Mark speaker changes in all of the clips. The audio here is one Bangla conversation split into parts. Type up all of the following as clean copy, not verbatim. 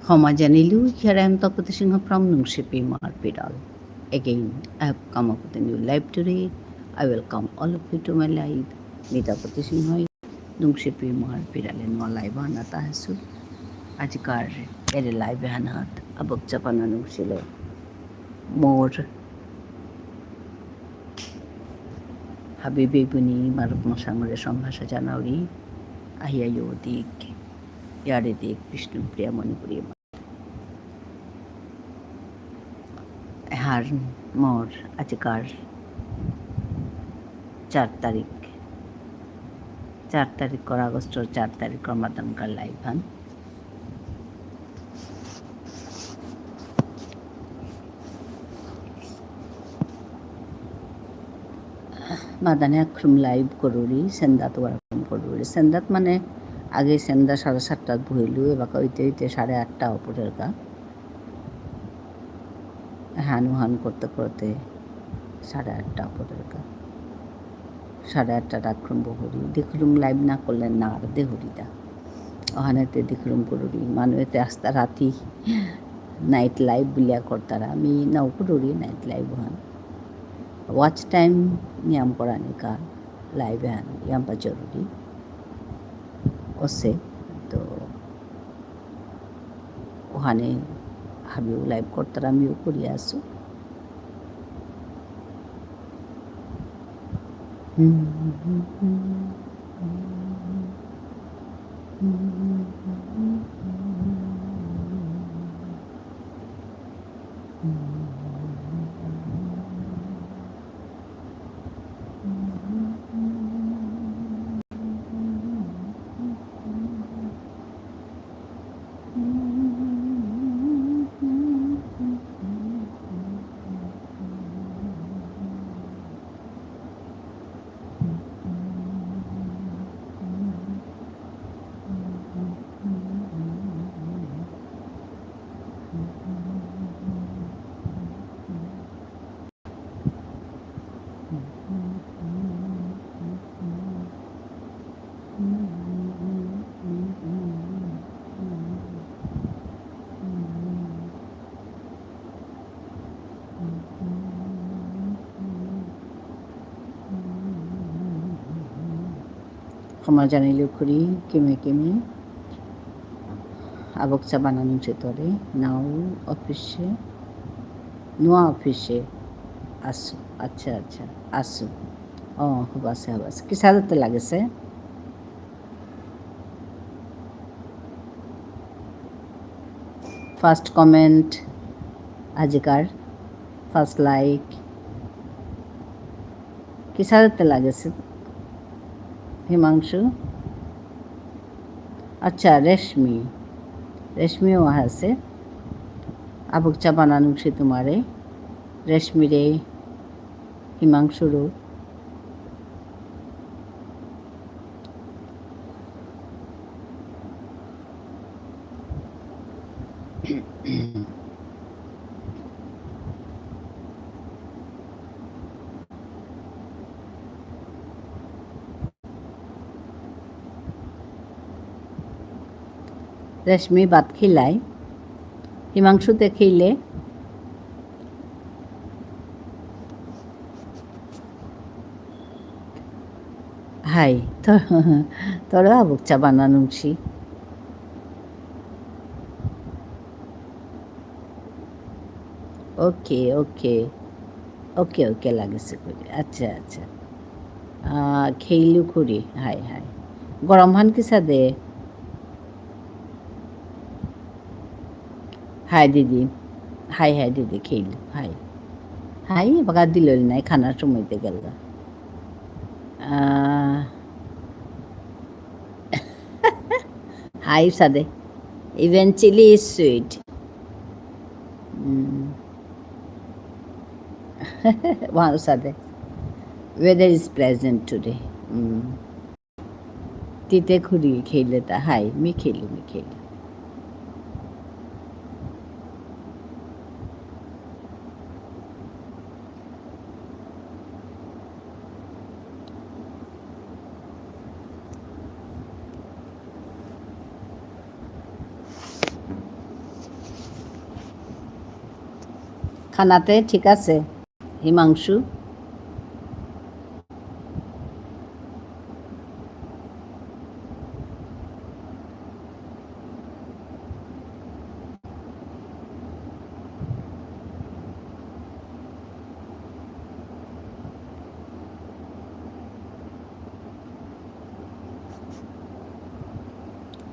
Speaker 1: Homogeneity here I am Tapati Singha from Nungshipi Marpidal. Again, I have come up with a new life today. I welcome all of you to my life. Nitapati Singha Nungshipi Marpidal and no live on Atasu. Ajikar, very live hanat, abok Japana Nungsilo. More Habibi Buni, Maruk Masangre Sambhasa Janari, Ahiayo Dik, Yaridik, Vishnu Priya Manipuri. Har more Ajikar 4 তারিখ আগস্টর 4 তারিখ রমাদানকার লাইভ হান মাদানে আক্রম লাইভ করুরি সেন্দাত ওয়ারকম করুরি সেন্দাত মানে আগে সেন্দা 7:30 বইলু এবার হইতে 8:30 উপরের গা হান করতে করতে 8:30 উপরের গা 8:30 আক্রম বহুরি দেখলুম লাইভ না করলেন না আর দেহরিটা ওখানেতে দেখলুম করুরি মানুষতে আস্তা রাতি নাইট লাইভ বিলিয়া করতারা আমি নাও করুরি নাইট লাইভ হান watch time नियम कराने का लाइव है यहाँ पर जरूरी उससे तो वहाँ ने हमें लाइव करते रहा मैं करिए आसु ক্ষমা জানিলে করি কেমে আবক চা বানানো যেতরে নাও অফিসে নোয়া অফিসে আসু আচ্ছা আসু হবাসে কি সাজাতে লাগেছে ফার্স্ট কমেন্ট আজিকার ফার্স্ট লাইক কি সাজাতে লাগেছে हिमांशु अच्छा रेशमी वहाँ से अब चा बनानु से तुम्हारे रेशमी रे हिमांशु रो रेशमी भात खिलाय हिमांशुते खिले हाय তোরা আবক চা বানানুছি ওকে লাগেছে করি আচ্ছা খেইলু করি হাই গরম হান কিসা দে হাই দিদি খেইলু হাই বাগা দিল নাই খানার সময়তে গেল high Sade eventually is sweet wow Sade weather is pleasant today তিতে খুরি খেলে তা হাই মি খেলু খানাতে ঠিক আছে হিমাংশু?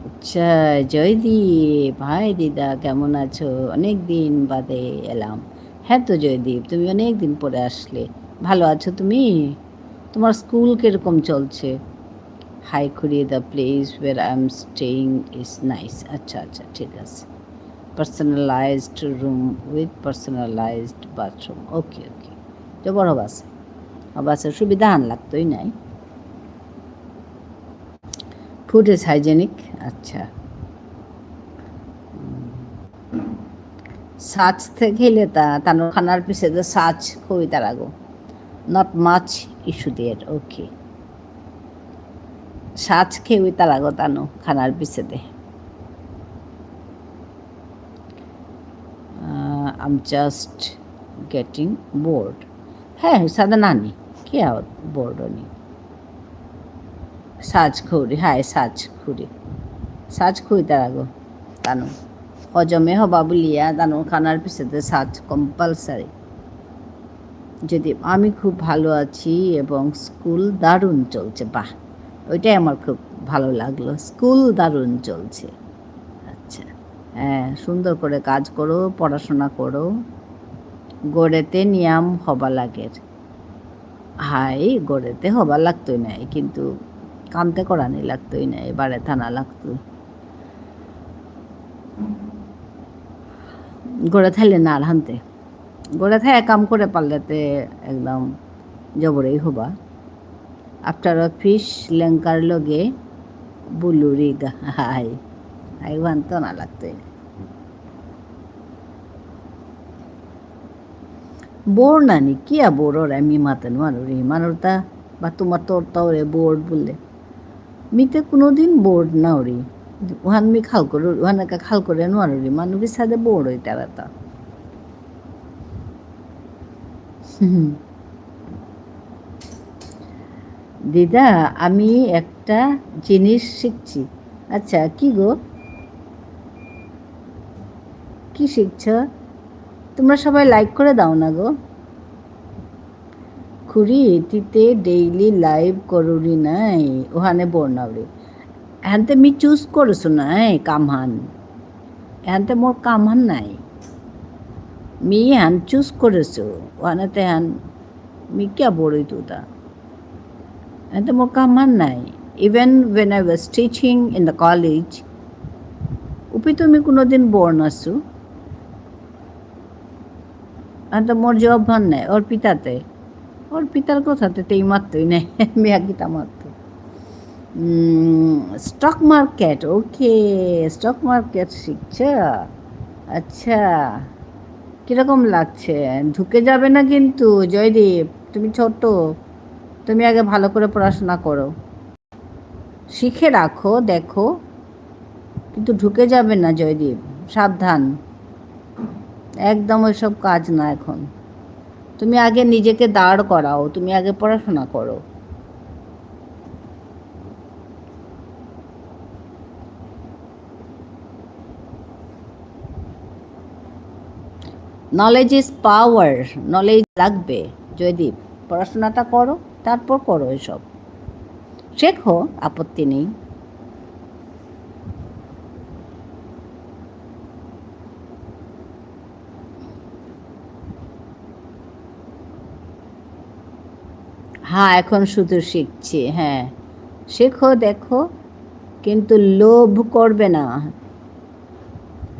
Speaker 1: আচ্ছা, জয়দীপ, হাই দিদা, কেমন আছো? অনেক দিন বাদে এলাম। হ্যাঁ তো জয়দীপ, তুমি অনেক দিন পরে আসলে। ভালো আছো তুমি? তোমার স্কুল কিরকম চলছে? হাই খুড়িয়ে, the place where I am staying is nice. আচ্ছা আচ্ছা, ঠিক আছে। Personalized room with personalized bathroom. Okay okay, তো বড় বাসে বাসের সুবিধা আন লাগতোই নাই। Food is hygienic. আচ্ছা, সাজ থেকে তা তানোর খানার পিছে যে সাজ খুবই তার আগো নট মাচ ইস্যু দিয়ের। ওকে, সাজ খেয়ে তার আগো তানো খানার পিছে দে। আম জাস্ট গেটিং বোর্ড। হ্যাঁ সাদা নানি কি আওয়াত বোর্ড নি সাজ খুঁড়ি। হ্যাঁ সাজ খুঁড়ি তার আগো তানো হজমে হবা বলিয়া তানো খানার পিছেতে সাজ কম্পালসারি। যদি আমি খুব ভালো আছি এবং স্কুল দারুণ চলছে। বাহ, ওইটাই আমার খুব ভালো লাগলো, স্কুল দারুণ চলছে। আচ্ছা, হ্যাঁ সুন্দর করে কাজ করো, পড়াশোনা করো, গড়েতে নিয়ম হবা লাগের। হাই গড়েতে হবার লাগতোই নাই, কিন্তু কামতে করানি লাগতোই নাই, এবারে থানা লাগতোই। গড়ে থাইলে না আর হানতে গড়ে থাই কাম করে পারলেতে একদম জবরেই হবা। আফটার অফিস লেঙ্কার লগে বুলুরি হাই হাই ভানতো না লাগতোই না। বোর নানি কিয়া বোর ওরা মি মাতেন মানুরি মানুরতা বা তোমার তোর তাওরে বোর্ড বললে মিতে কোনোদিন বোর্ড না ওরি ওহান মি খাল করে ওহানাকে খাল করে নোয়ারি মানুষের সাথে বোর্ড হই তারা তা। দিদা আমি একটা জিনিস শিখছি। আচ্ছা কি গো, কি শিখছ? তোমরা সবাই লাইক করে দাও না গো। খুড়ি এটিতে ডেইলি লাইভ করুরি নাই ওখানে বর্ণাবরি এহানতে মি চুজ করছো নাই কামহান এহানতে মোর কামহান নাই মি হ্যান চুজ করেছো ওখানেতে হ্যান মি কিয়া বড়ই তুতা এহানতে মোর কামহান নাই। Even when I was teaching in the college উপি তুমি কোনোদিন বোর নাছো এহানতে মোর জব ভান নাই ওর পিতাতে ওর পিতার কথাতে তেই মারতই নাই মেয়া গীতা মারতো। স্টক মার্কেট, ওকে স্টক মার্কেট শিখছ। আচ্ছা, কীরকম লাগছে? ঢুকে যাবে না কিন্তু জয়দীপ, তুমি ছোট, তুমি আগে ভালো করে পড়াশোনা করো, শিখে রাখো, দেখো, কিন্তু ঢুকে যাবে না জয়দীপ, সাবধান, একদম ওইসব কাজ না এখন। তুমি আগে নিজেকে দাঁড় করাও, তুমি আগে পড়াশোনা করো। নলেজ ইজ পাওয়ার, নলেজ লাগবে জয়দীপ, পড়াশোনাটা করো, তারপর করো এসব, শেখো, আপত্তি নেই। হ্যাঁ এখন শুধু শিখছি, হ্যাঁ শেখো, দেখো, কিন্তু লোভ করবে না,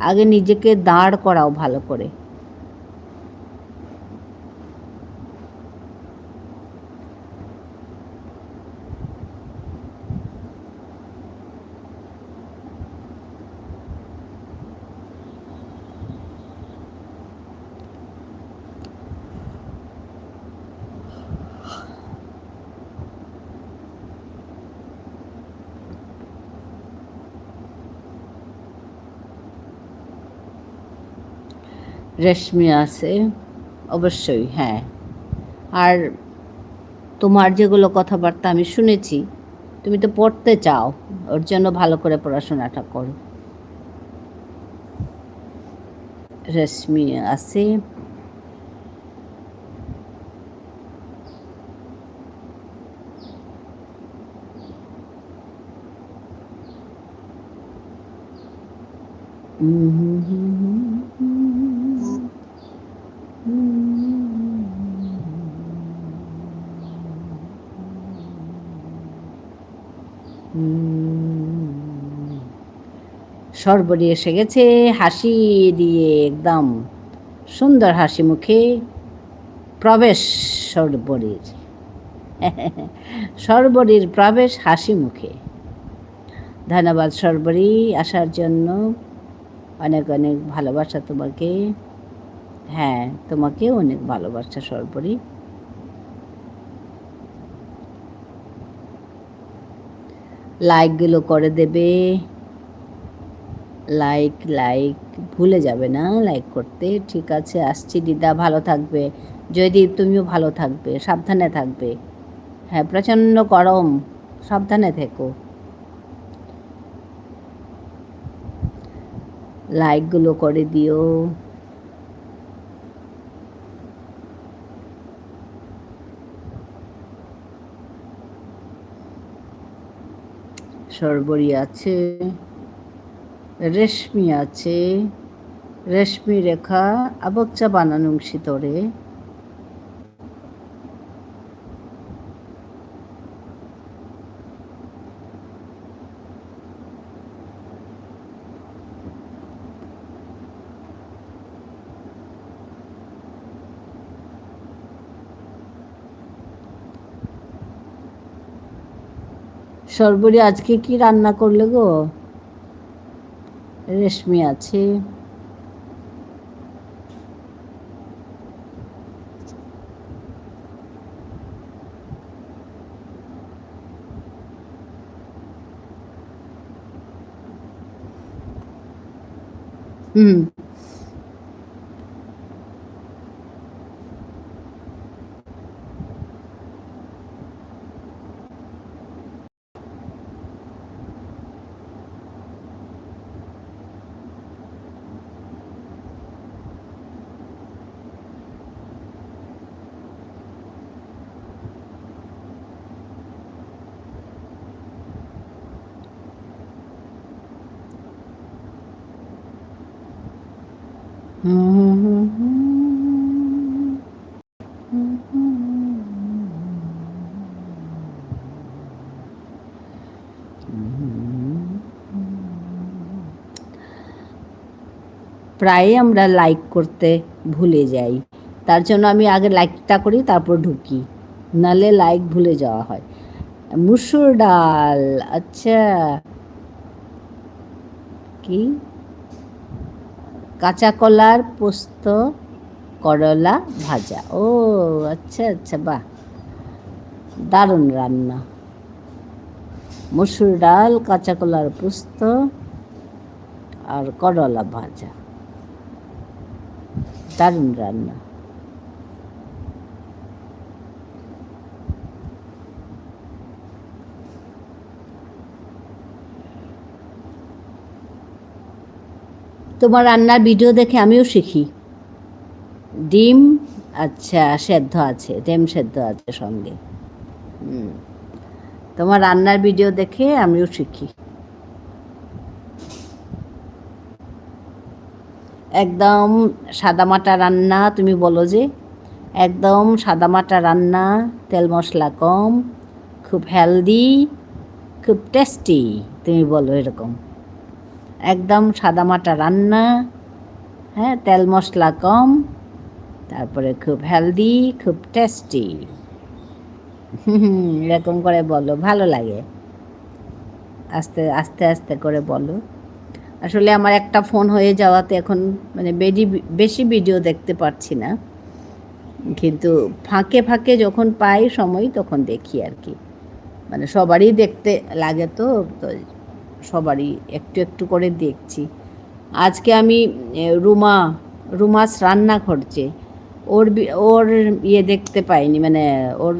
Speaker 1: আগে নিজেকে দাঁড় করাও ভালো করে। রেশমি আছে, অবশ্যই, হ্যাঁ। আর তোমার যেগুলো কথাবার্তা আমি শুনেছি, তুমি তো পড়তে চাও, ওর জন্য ভালো করে পড়াশোনাটা করো। রেশমি আছে। সর্বরী এসে গেছে হাসি দিয়ে, একদম সুন্দর হাসি মুখে প্রবেশ সর্বরীর। সর্বরীর প্রবেশ হাসি মুখে। ধন্যবাদ সর্বরী আসার জন্য, অনেক অনেক ভালোবাসা তোমাকে। হ্যাঁ, তোমাকে অনেক ভালোবাসা সর্বরী। লাইকগুলো করে দেবে, লাইক লাইক ভুলে যাবে না লাইক করতে। ঠিক আছে, আসছি দিদা, ভালো থাকবে। জয়দীপ তুমিও ভালো থাকবে, সাবধানে থাকবে। হ্যাঁ, প্রচণ্ড গরম, সাবধানে থেকো। লাইকগুলো করে দিও। সর্বরী আছে, রেশমি আছে, রেশমি রেখা আবচ্চা বানানুং শীতরে। সর্বরী আজকে কি রান্না করলে গো? রেশমি আছে। হুম, প্রায় আমরা লাইক করতে ভুলে যাই, তার জন্য আমি আগে লাইকটা করি, তারপর ঢুকি, নালে লাইক ভুলে যাওয়া হয়। মুসুর ডাল, আচ্ছা, কি কাঁচা কলার পোস্ত করলা ভাজা, ও আচ্ছা আচ্ছা, বাহ, দারুণ রান্না। মসুর ডাল, কাঁচা কলার পোস্ত আর করলা ভাজা, দারুণ রান্না। তোমার রান্নার ভিডিও দেখে আমিও শিখি। ডিম, আচ্ছা, সেদ্ধ আছে, ডিম সেদ্ধ আছে সঙ্গে। তোমার রান্নার ভিডিও দেখে আমিও শিখি। একদম সাদামাটা রান্না, তুমি বলো যে একদম সাদামাটা রান্না, তেল মশলা কম, খুব হেলদি, খুব টেস্টি, তুমি বলো এরকম। একদম সাদামাটা রান্না, হ্যাঁ, তেল মশলা কম, তারপরে খুব হেলদি, খুব টেস্টি। এরকম করে বলো, ভালো লাগে। আস্তে আস্তে আস্তে করে বলো। আসলে আমার একটা ফোন হয়ে যাওয়াতে এখন মানে বেশি ভিডিও দেখতে পারছি না, কিন্তু ফাঁকে ফাঁকে যখন পাই সময় তখন দেখি আর কি। মানে সবারই দেখতে লাগে, তো তো সবারই একটু একটু করে দেখছি। আজকে আমি রুমাস রান্না করছে, ওর ইয়ে দেখতে পাইনি, মানে ওর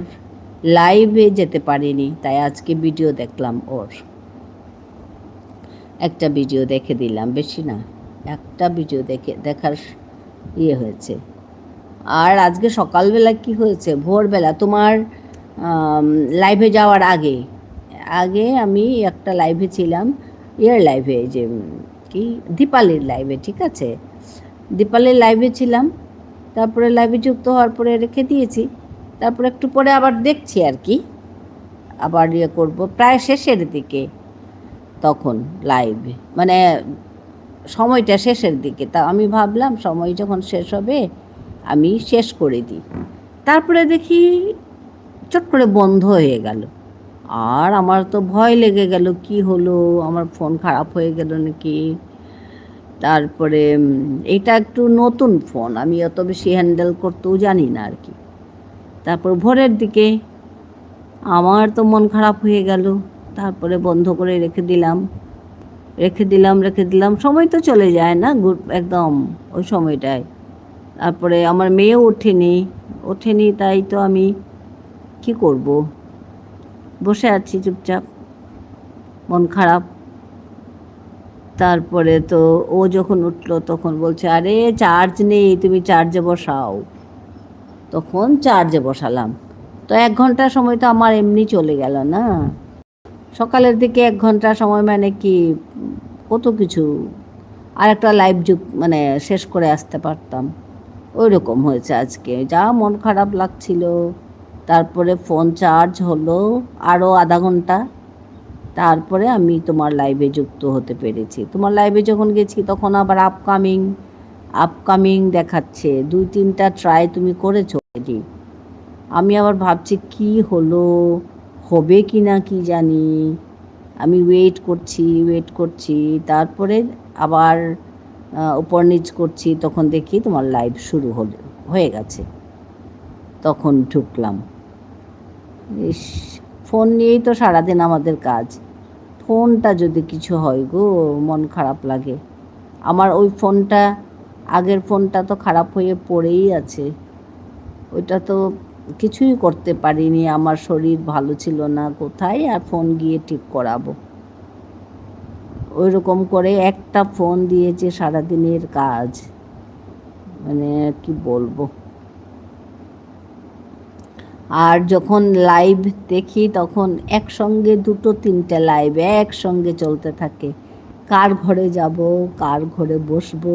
Speaker 1: লাইভে যেতে পারিনি, তাই আজকে ভিডিও দেখলাম। ওর একটা ভিডিও দেখে দিলাম, বেশি না, একটা ভিডিও দেখার ইয়ে হয়েছে। আর আজকে সকালবেলা কি হয়েছে, ভোরবেলা তোমার লাইভে যাওয়ার আগে আগে আমি একটা লাইভে ছিলাম, লাইভে, যে কি দীপালির লাইভে, ঠিক আছে, দীপালির লাইভে ছিলাম। তারপরে লাইভে যুক্ত হওয়ার পরে রেখে দিয়েছি। তারপরে একটু পরে আবার দেখছি আর কি, আবার ইয়ে করব প্রায় শেষের দিকে, তখন লাইভ মানে সময়টা শেষের দিকে। তা আমি ভাবলাম সময় যখন শেষ হবে আমি শেষ করে দিই। তারপরে দেখি চট করে বন্ধ হয়ে গেল। আর আমার তো ভয় লেগে গেল, কি হলো, আমার ফোন খারাপ হয়ে গেল নাকি। তারপরে এটা একটু নতুন ফোন, আমি অত বেশি হ্যান্ডেল করতেও জানি না আর কি। তারপর ভোরের দিকে আমার তো মন খারাপ হয়ে গেল। তারপরে বন্ধ করে রেখে দিলাম, সময় তো চলে যায় না একদম ওই সময়টায়। তারপরে আমার মেয়েও ওঠেনি, তাই তো আমি কি করব, বসে আছি চুপচাপ, মন খারাপ। তারপরে তো ও যখন উঠলো তখন বলছে, আরে চার্জ নেই, তুমি চার্জে বসাও। তখন চার্জে বসালাম। তো 1 ঘন্টা সময় তো আমার এমনি চলে গেল না। সকালের দিকে 1 ঘন্টা সময় মানে কি কত কিছু, আর একটা লাইভ মানে শেষ করে আসতে পারতাম। ওই রকম হয়েছে আজকে, যা মন খারাপ লাগছিল। তারপরে ফোন চার্জ হলো আরও আধা ঘন্টা, তারপরে আমি তোমার লাইভে যুক্ত হতে পেরেছি। তোমার লাইভে যখন গেছি তখন আবার আপকামিং দেখাচ্ছে, 2-3টা ট্রাই তুমি করেছো অলরেডি। আমি আবার ভাবছি কি হলো, হবে কি না কি জানি। আমি ওয়েট করছি, তারপরে আবার উপর নিচ করছি, তখন দেখি তোমার লাইভ শুরু হয়ে গেছে। তখন ঢুকলাম। ইস, ফোন নিয়েই তো সারাদিন আমাদের কাজ। ফোনটা যদি কিছু হয় গো, মন খারাপ লাগে। আমার ওই ফোনটা, আগের ফোনটা তো খারাপ হয়ে পড়েই আছে। ওইটা তো কিছুই করতে পারিনি, আমার শরীর ভালো ছিল না, কোথায় আর ফোন গিয়ে ঠিক করাবো। ওই রকম করে একটা ফোন দিয়েছে সারাদিনের কাজ, মানে কি বলবো। আর যখন লাইভ দেখি তখন একসঙ্গে 2-3টে লাইভ একসঙ্গে চলতে থাকে। কার ঘরে যাব, কার ঘরে বসবো,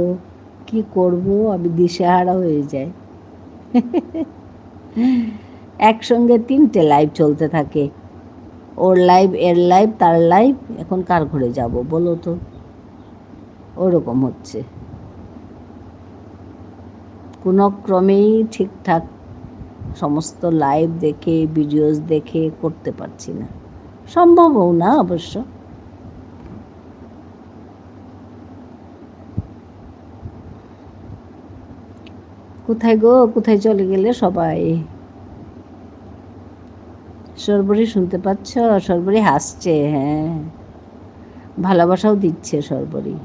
Speaker 1: কি করব, আমি দিশেহারা হয়ে যাই। একসঙ্গে 3টে লাইভ চলতে থাকে, ওর লাইভ, এর লাইভ, তার লাইভ, এখন কার ঘরে যাব বলো তো। ওরকম হচ্ছে, কোনো ক্রমেই ঠিকঠাক সমস্ত লাইভ দেখে, ভিডিওস দেখে করতে পারছি না, সম্ভবও না অবশ্য। কোথায় গো, কোথায় চলে গেলে সবাই? সর্বরী শুনতে পাচ্ছ? সর্বরী হাসছে, হ্যাঁ, ভালোবাসাও দিচ্ছে সর্বরী।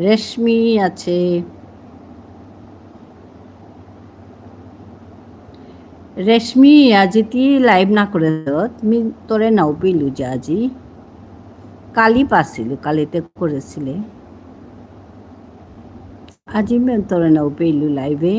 Speaker 1: রেশমি আছে, রেশমি আজি তুই লাইভ না করে তুমি তোরে নাও পেলু যে আজি কালি পাছিল, কালিতে করেছিলে, আজি তোরে নাও পেলু লাইভে।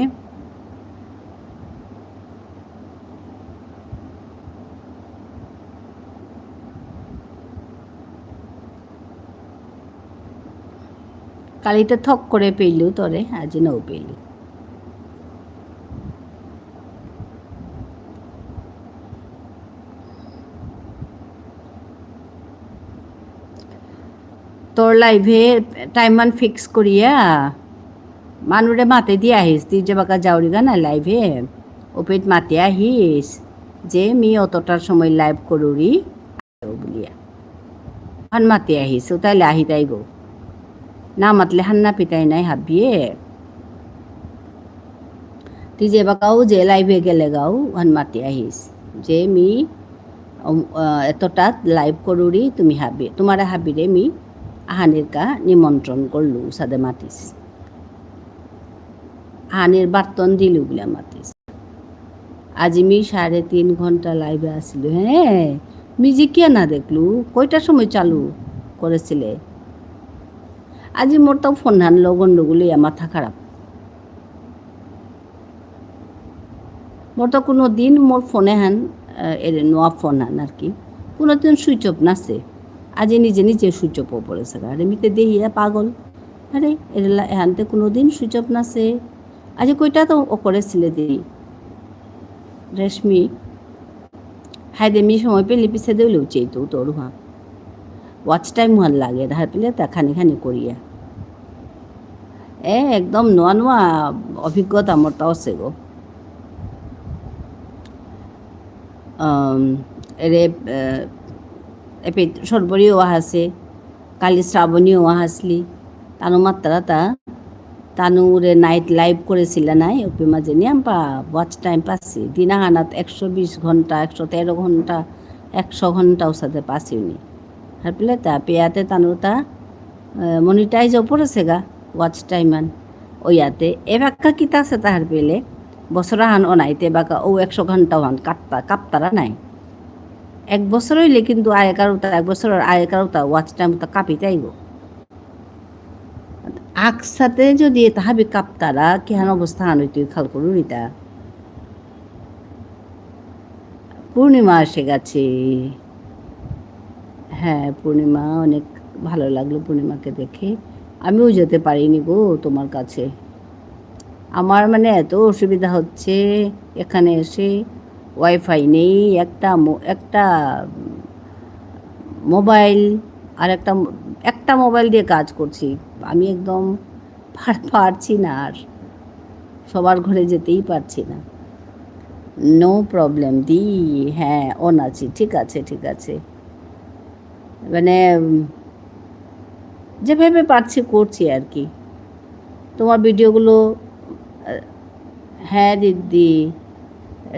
Speaker 1: কালিতে থক করে পেইলু তোরে আজি নৌ পেইলু তোর লাইভে টাইমান ফিক্স করিয়া মানুরে মাতে দিয়ে আহিস তুই যে বাকা যাওরি গা না লাইভে ওপেট মাতে আহিস যে মি অতটার সময় লাইভ করুরি বলিয়া হান মাতে আহিস ও তাইলে আহি তাইব না মাতলে হান্না পিতাই নাই হাবিয়ে তুই যে বাকাও যে লাইভে গেলে গাও হান মাতে আহিস যে মি এতটা লাইভ করুরি তুমি হাবি তোমার হাবিরে মি আহানির কা নিমন্ত্রণ করলু সাদে মাতিস আহানির বার্তন দিলু বলে মাতিস আজি মি 3.5 ঘন্টা লাইভে আসিল হ্যাঁ মিজি কে না দেখলু কয়টার সময় চালু করেছিলে আজি মোর তো ফোন হানলো গন্ডগুলি মাথা খারাপ মোর তো কোনো দিন মোর ফোনে হান এর নোয়া ফোন হান আর কি কোনো দিন সুইচ অফ নাছে আজি নিজে নিজে সুইচ অফ পড়েছে আরে মিতে দেহিয়া পাগল আরে এর হানতে কোনো দিন সুইচ অফ নাছে আজি কইটা তো ও করেছিলে দেই রেশমি হাই দে মি সময় পেলে পিছে দেউলেও চেয়েতো তোর হা ওয়াচ টাইম হান লাগে ধার পেলে তা খানি খানি করিয়া একদম নোয়া নোয়া অভিজ্ঞতা মোর তাও আছে গো এরে এপে সরবরিও আছে কালি শ্রাবণীও হাসলি তানু মাত্রা তা তানুরে নাইট লাইভ করেছিল নাই ওপে মাঝে নিয়াম্পা ওয়াচ টাইম পাচ্ছি দিনাহানাত 120 ঘন্টা 113 ঘন্টা 100 ঘন্টাও সাথে পাচ্ছিনি আর পেলে তা পেয়াতে তানুটা মনিটাইজও পড়েছে গা ওয়াচ টাইমান ওইয়াতে এবাক্কা কিতা আছে তাহার পেলে বছরাহান অনাইতে বাকা ও 100 ঘন্টাও হান কাপ্তারা নাই 1 বছর হইলে কিন্তু আয়কারতা 1 বছরের আয়কারতা ওয়াচ টাইম তা কাপিতাইব আকসাতে যদি তাহাবি কাপ্তারা কেহান অবস্থা হান হইতে খাল করু রিতা পূর্ণিমা এসে গেছে হ্যাঁ পূর্ণিমা অনেক ভালো লাগলো পূর্ণিমাকে দেখে আমিও যেতে পারিনি গো তোমার কাছে আমার মানে এত অসুবিধা হচ্ছে এখানে এসে ওয়াইফাই নেই একটা মোবাইল আর একটা মোবাইল দিয়ে কাজ করছি আমি একদম পারছি না আর সবার ঘরে যেতেই পারছি না নো প্রবলেম দি হ্যাঁ অন আছি ঠিক আছে মানে যেভাবে পারছি করছি আর কি তোমার ভিডিওগুলো হ্যাঁ দিদি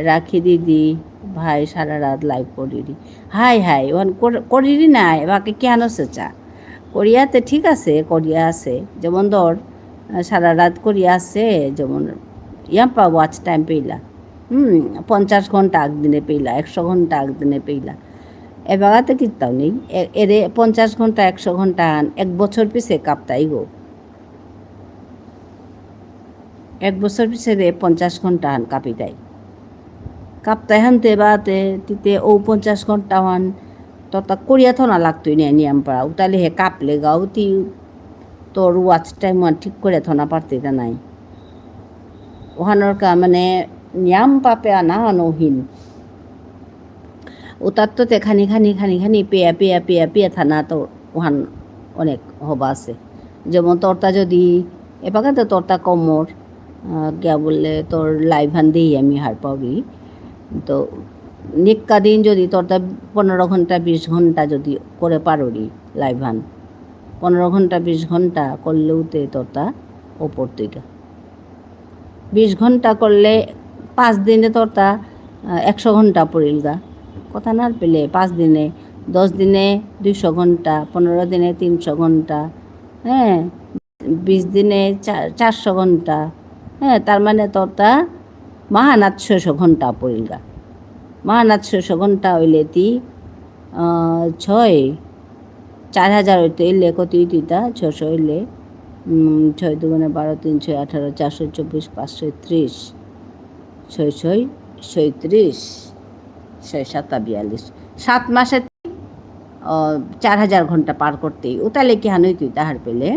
Speaker 1: রাখি দিদি ভাই সারা রাত লাইভ করিরি হাই ওখান করিরি না এবাকে কেন সেচা করিয়াতে ঠিক আছে করিয়া আছে যেমন ধর সারা রাত করিয়া আছে যেমন ইয়াম্পা ওয়াচ টাইম পেইলা 50 ঘন্টা একদিনে পেইলা 100 ঘন্টা একদিনে পেইলা এবাগাতে কিতাও নেই এরে 50 ঘন্টা 100 ঘন্টা 1 বছর পিছে কাপ্তাই গো 1 বছর পিছে 50 ঘন্টা হান কাপিতাই কাপ্তাই হানতে বাতে তিতে ও 50 ঘন্টা হান ততা করিয়া থনা লাগতোই না নিয়াম পাড়া তাহলে হে কাপলে গাও তি তোর ওয়াচ টাইম ঠিক করে থনা পারতে নাই ওহানোর কা মানে নিয়াম পাপে আনা হানহীন ও তার তো খানি পেয়া থানা তো ওহান অনেক হবা আছে যেমন তোরটা যদি এপাকে তো তোরটা কমর গিয়া বললে তোর লাইভ হান দিই আমি হার পাবি তো নিক্কা দিন যদি তোরটা 15 ঘন্টা 20 ঘন্টা যদি করে পারি লাইভ হান 15 ঘন্টা 20 ঘন্টা করলেও তে তোরটা ওপর থেকে 20 ঘন্টা করলে 5 দিনে তোরটা 100 ঘন্টা পড়িল গা কথা না পেলে 5 দিনে 10 দিনে 200 ঘন্টা 15 দিনে 300 ঘন্টা হ্যাঁ 20 দিনে 400 ঘন্টা হ্যাঁ তার মানে তোরটা মাহানাত 600 ঘন্টা পড়িল গা মাহানাত 600 ঘন্টা হইলে তি 4000 হইতে এলে কতই তুইটা 600 হইলে 6 দুগুণে 12 3 6 18 424 530 6 37 6 7 মাসে 4000 ঘন্টা পার করতেই ও তাহলে কি হানই তুই তাহার পেলে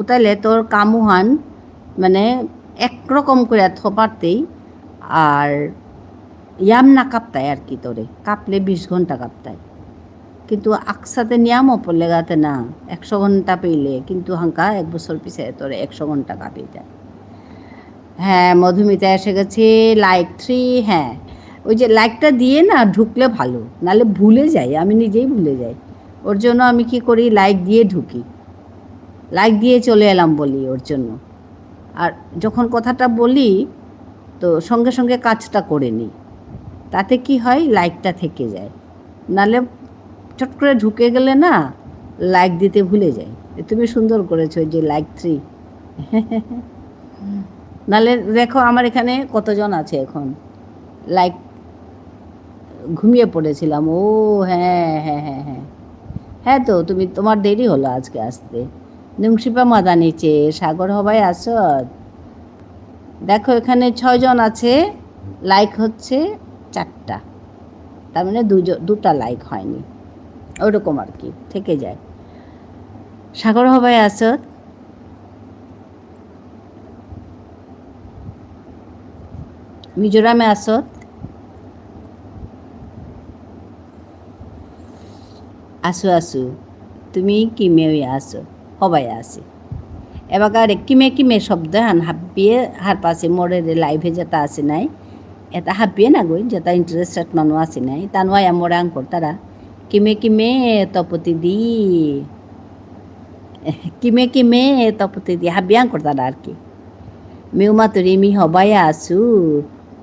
Speaker 1: উতাইলে তোর কামুহান মানে একরকম করে থপারতেই আর ইয়াম না কাঁপতায় আর কি, তোরে কাঁপলে 20 ঘন্টা কাঁপতায়, কিন্তু আকসাতে নিয়ামও পড়লে গাতে না 100 ঘন্টা পেইলে কিন্তু হাঙ্কা 1 বছর পিছে তোরে 100 ঘন্টা কাঁপিয়ে যায়। হ্যাঁ, মধুমিতা এসে গেছে, লাইক 3। হ্যাঁ, ওই যে লাইকটা দিয়ে না ঢুকলে ভালো, নাহলে ভুলে যাই, আমি নিজেই ভুলে যাই। ওর জন্য আমি কি করি, লাইক দিয়ে ঢুকি, লাইক দিয়ে চলে এলাম বলি ওর জন্য। আর যখন কথাটা বলি তো সঙ্গে সঙ্গে কাজটা করে নিই, তাতে কি হয়, লাইকটা থেকে যায়। নাহলে চট করে ঢুকে গেলে না লাইক দিতে ভুলে যাই। তুমি সুন্দর করেছো যে লাইক 3। নাহলে দেখো আমার এখানে কতজন আছে এখন, লাইক ঘুমিয়ে পড়েছিলাম। ও হ্যাঁ হ্যাঁ হ্যাঁ হ্যাঁ হ্যাঁ, তো তুমি, তোমার দেরি হলো আজকে আসতে। নুংশিপা মাদা নিচে, সাগর হবাই আসত। দেখো এখানে 6 জন আছে, লাইক হচ্ছে 4টা, তার মানে 2টা লাইক হয়নি, ওরকম আর কি থেকে যায়। সাগর হবাই আসত, মিজোরামে আসত, আসু তুমি কিমে আসো, হবাই আসে। এবার কিমে শব্দ হান হাব্বিয়ে হার পাশে মোড়ের লাইভে যেটা আছে নাই, এটা হাব্বিয়ে না গই, যেটা ইন্টারেস্টেড মানুষ আছে নাই, তা নয় মোড়ে আঙ্কর তারা কিমে তপতি দি, কিমে তপতি দি হাব্বিয়ে আঙ্কর তারা আর কি। মেউ মাতুরি মি হবাই আসু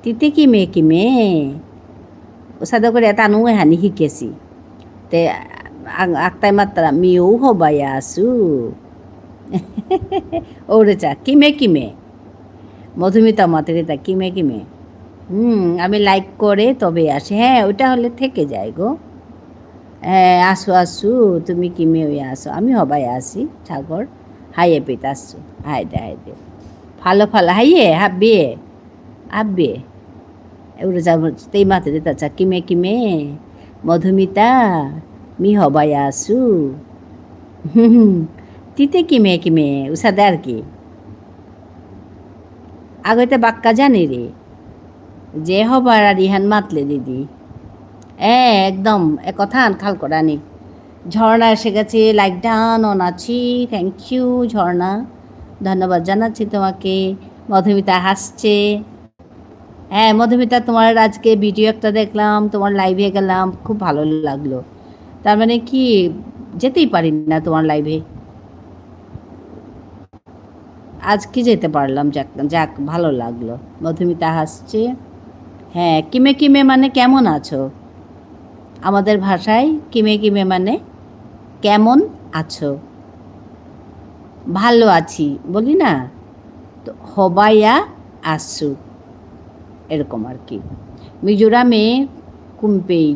Speaker 1: তিতে কিমে ও সাদা করে এটা আনু হানি শিকেছি তে আকতাই মাত্রা মিউ হবাই আসু। ওরে চা কিমে মধুমিতা মাতরিতা কিমে আমি লাইক করে তবে আসি। হ্যাঁ, ওইটা হলে থেকে যায় গো। হ্যাঁ, আসু তুমি কিমে ওই আসো, আমি হবাই আসি। ঠাকুর হাইয়ে পেত আসছো, হাইদে ভালো হাইয়ে হাব্বিয়ে এগুলো যাব তেই মাতরিতা চা কিমে মধুমিতা মি হবাই আসু। তিতে কিমে উসাদে আর কি আগতে বাক্কা জানি রে যে হবার আর ইহান মাতলে দিদি একদম কথা খাল করানি। ঝর্ণা এসে গেছে, লাইক ডান অন আছি, থ্যাংক ইউ ঝর্ণা, ধন্যবাদ জানাচ্ছি তোমাকে। মধুমিতা হাসছে। হ্যাঁ মধুমিতা, তোমার আজকে ভিডিও একটা দেখলাম, তোমার লাইভে গেলাম, খুব ভালো লাগলো। তার মানে কি যেতেই পারি না তোমার লাইভে, আজকে যেতে পারলাম, যাক ভালো লাগলো। মধুমিতা হাসছে। হ্যাঁ, কিমে মানে কেমন আছো, আমাদের ভাষায় কিমে মানে কেমন আছো, ভালো আছি বলি না, তো হবাইয়া আসু এরকম আর কি। মিজোরামে কুম্পেই,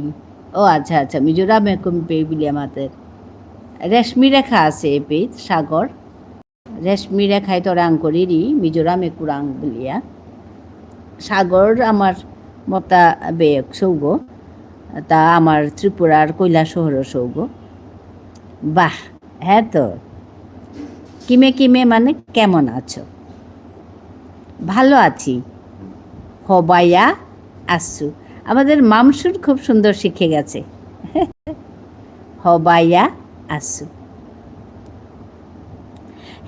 Speaker 1: ও আচ্ছা মিজোরামে কুম্পেই বলি আমাদের। রেশমি রেখা আছে এপিত সাগর, রেশমি রেখায় তোর আঙ্করিরি মিজোরামে কুরাং বলিয়া। সাগর আমার মতা বেগ সৌগ, তা আমার ত্রিপুরার কৈলাসহর সৌগ। বাহ, হ্যাঁ তো কিমে মানে কেমন আছো, ভালো আছি, হবাইয়া আসু। আমাদের মামসুর খুব সুন্দর শিখে গেছে, হবাইয়া আসু।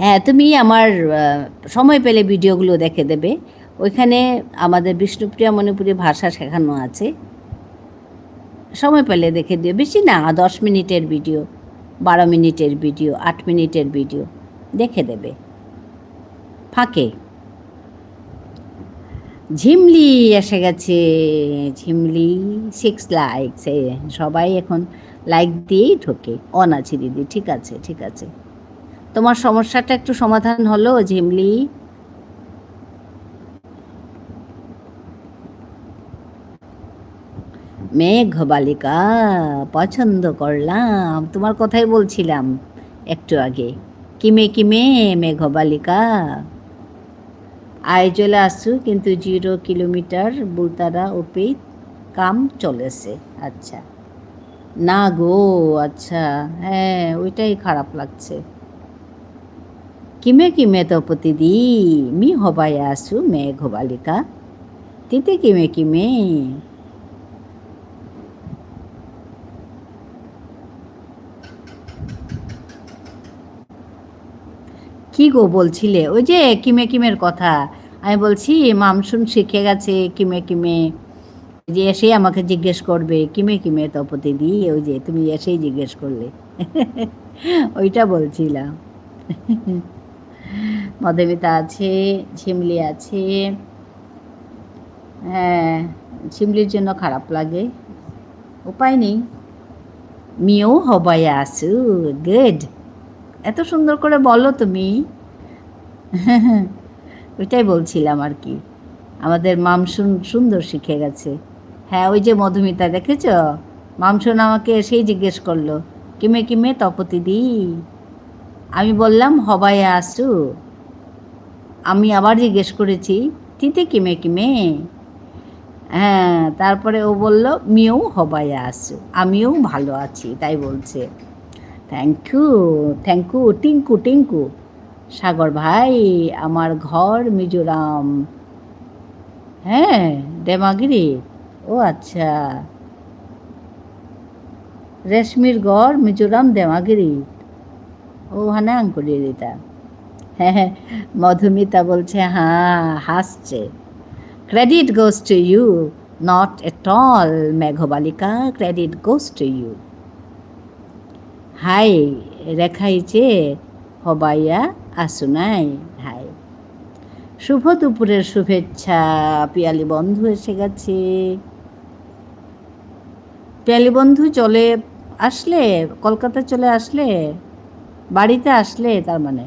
Speaker 1: হ্যাঁ, তুমি আমার সময় পেলে ভিডিওগুলো দেখে দেবে, ওইখানে আমাদের বিষ্ণুপ্রিয়া মণিপুরি ভাষা শেখানো আছে, সময় পেলে দেখে দিও। বেশি না, 10 মিনিটের ভিডিও, 12 মিনিটের ভিডিও, 8 মিনিটের ভিডিও দেখে দেবে ফাঁকে। ঝিমলি এসে গেছে, ঝিমলি 6 লাইক, সবাই এখন লাইক দিয়েই ঢোকে। অন আছি দিদি, ঠিক আছে, তোমার সমস্যাটা একটু সমাধান হলো ঝিমলি? মেঘ বালিকা পছন্দ করলাম, তোমার কথাই বলছিলাম একটু আগে। কিমে মেঘ বালিকা আয় চলে আসছু, কিন্তু 0 কিলোমিটার বুলতারা ওপেই কাম চলেছে। আচ্ছা না গো, আচ্ছা হ্যাঁ ওইটাই খারাপ লাগছে। কিমে কিমে তপতি দি মি হবাই আসু মেঘ বালিকা তিতে কিমে কিমে। কি গো বলছিলে? ওই যে কিমে কিমের কথা। আমি বলছি মামসুন শিখে গেছে কিমে কিমে, যে এসেই আমাকে জিজ্ঞেস করবে কিমে কিমে তপতি দি, ওই যে তুমি এসেই জিজ্ঞেস করলে ওইটা বলছিলাম। মধুমিতা আছে, ঝিমলি আছে। হ্যাঁ, ঝিমলির জন্য খারাপ লাগে, উপায় নেই। মিও হবাই আসু, গুড। এত সুন্দর করে বলো তুমি। ওইটাই বলছিলাম আর কি, আমাদের মামসুন সুন্দর শিখে গেছে। হ্যাঁ, ওই যে মধুমিতা দেখেছ, মামসুন আমাকে এসেই জিজ্ঞেস করলো কিমে কিমে তপতি দি। আমি বললাম হবাই আসু, আমি আবার জিজ্ঞেস করেছি তিতে কিমে কিমে। হ্যাঁ, তারপরে ও বলল মিও হবাই আসু, আমিও ভালো আছি, তাই বলছে। Thank you, thank you Tinku Tinku. Sagar ভাই, আমার ঘর মিজোরাম। হ্যাঁ, দেমাগিরি। ও আচ্ছা, রেশমির গড় মিজোরাম দেমাগিরি। ও হানা আঙ্কুরিতা। হ্যাঁ হ্যাঁ, মধুমিতা বলছে হ্যাঁ, হাসছে। Credit goes to you, not at all Meghbalika, credit goes to you. হাই রেখাইছে হবাইয়া আসুনাই। হাই, শুভ দুপুরের শুভেচ্ছা। পিয়ালি বন্ধু এসে গেছে। পিয়ালি বন্ধু চলে আসলে, কলকাতা চলে আসলে, বাড়িতে আসলে, তার মানে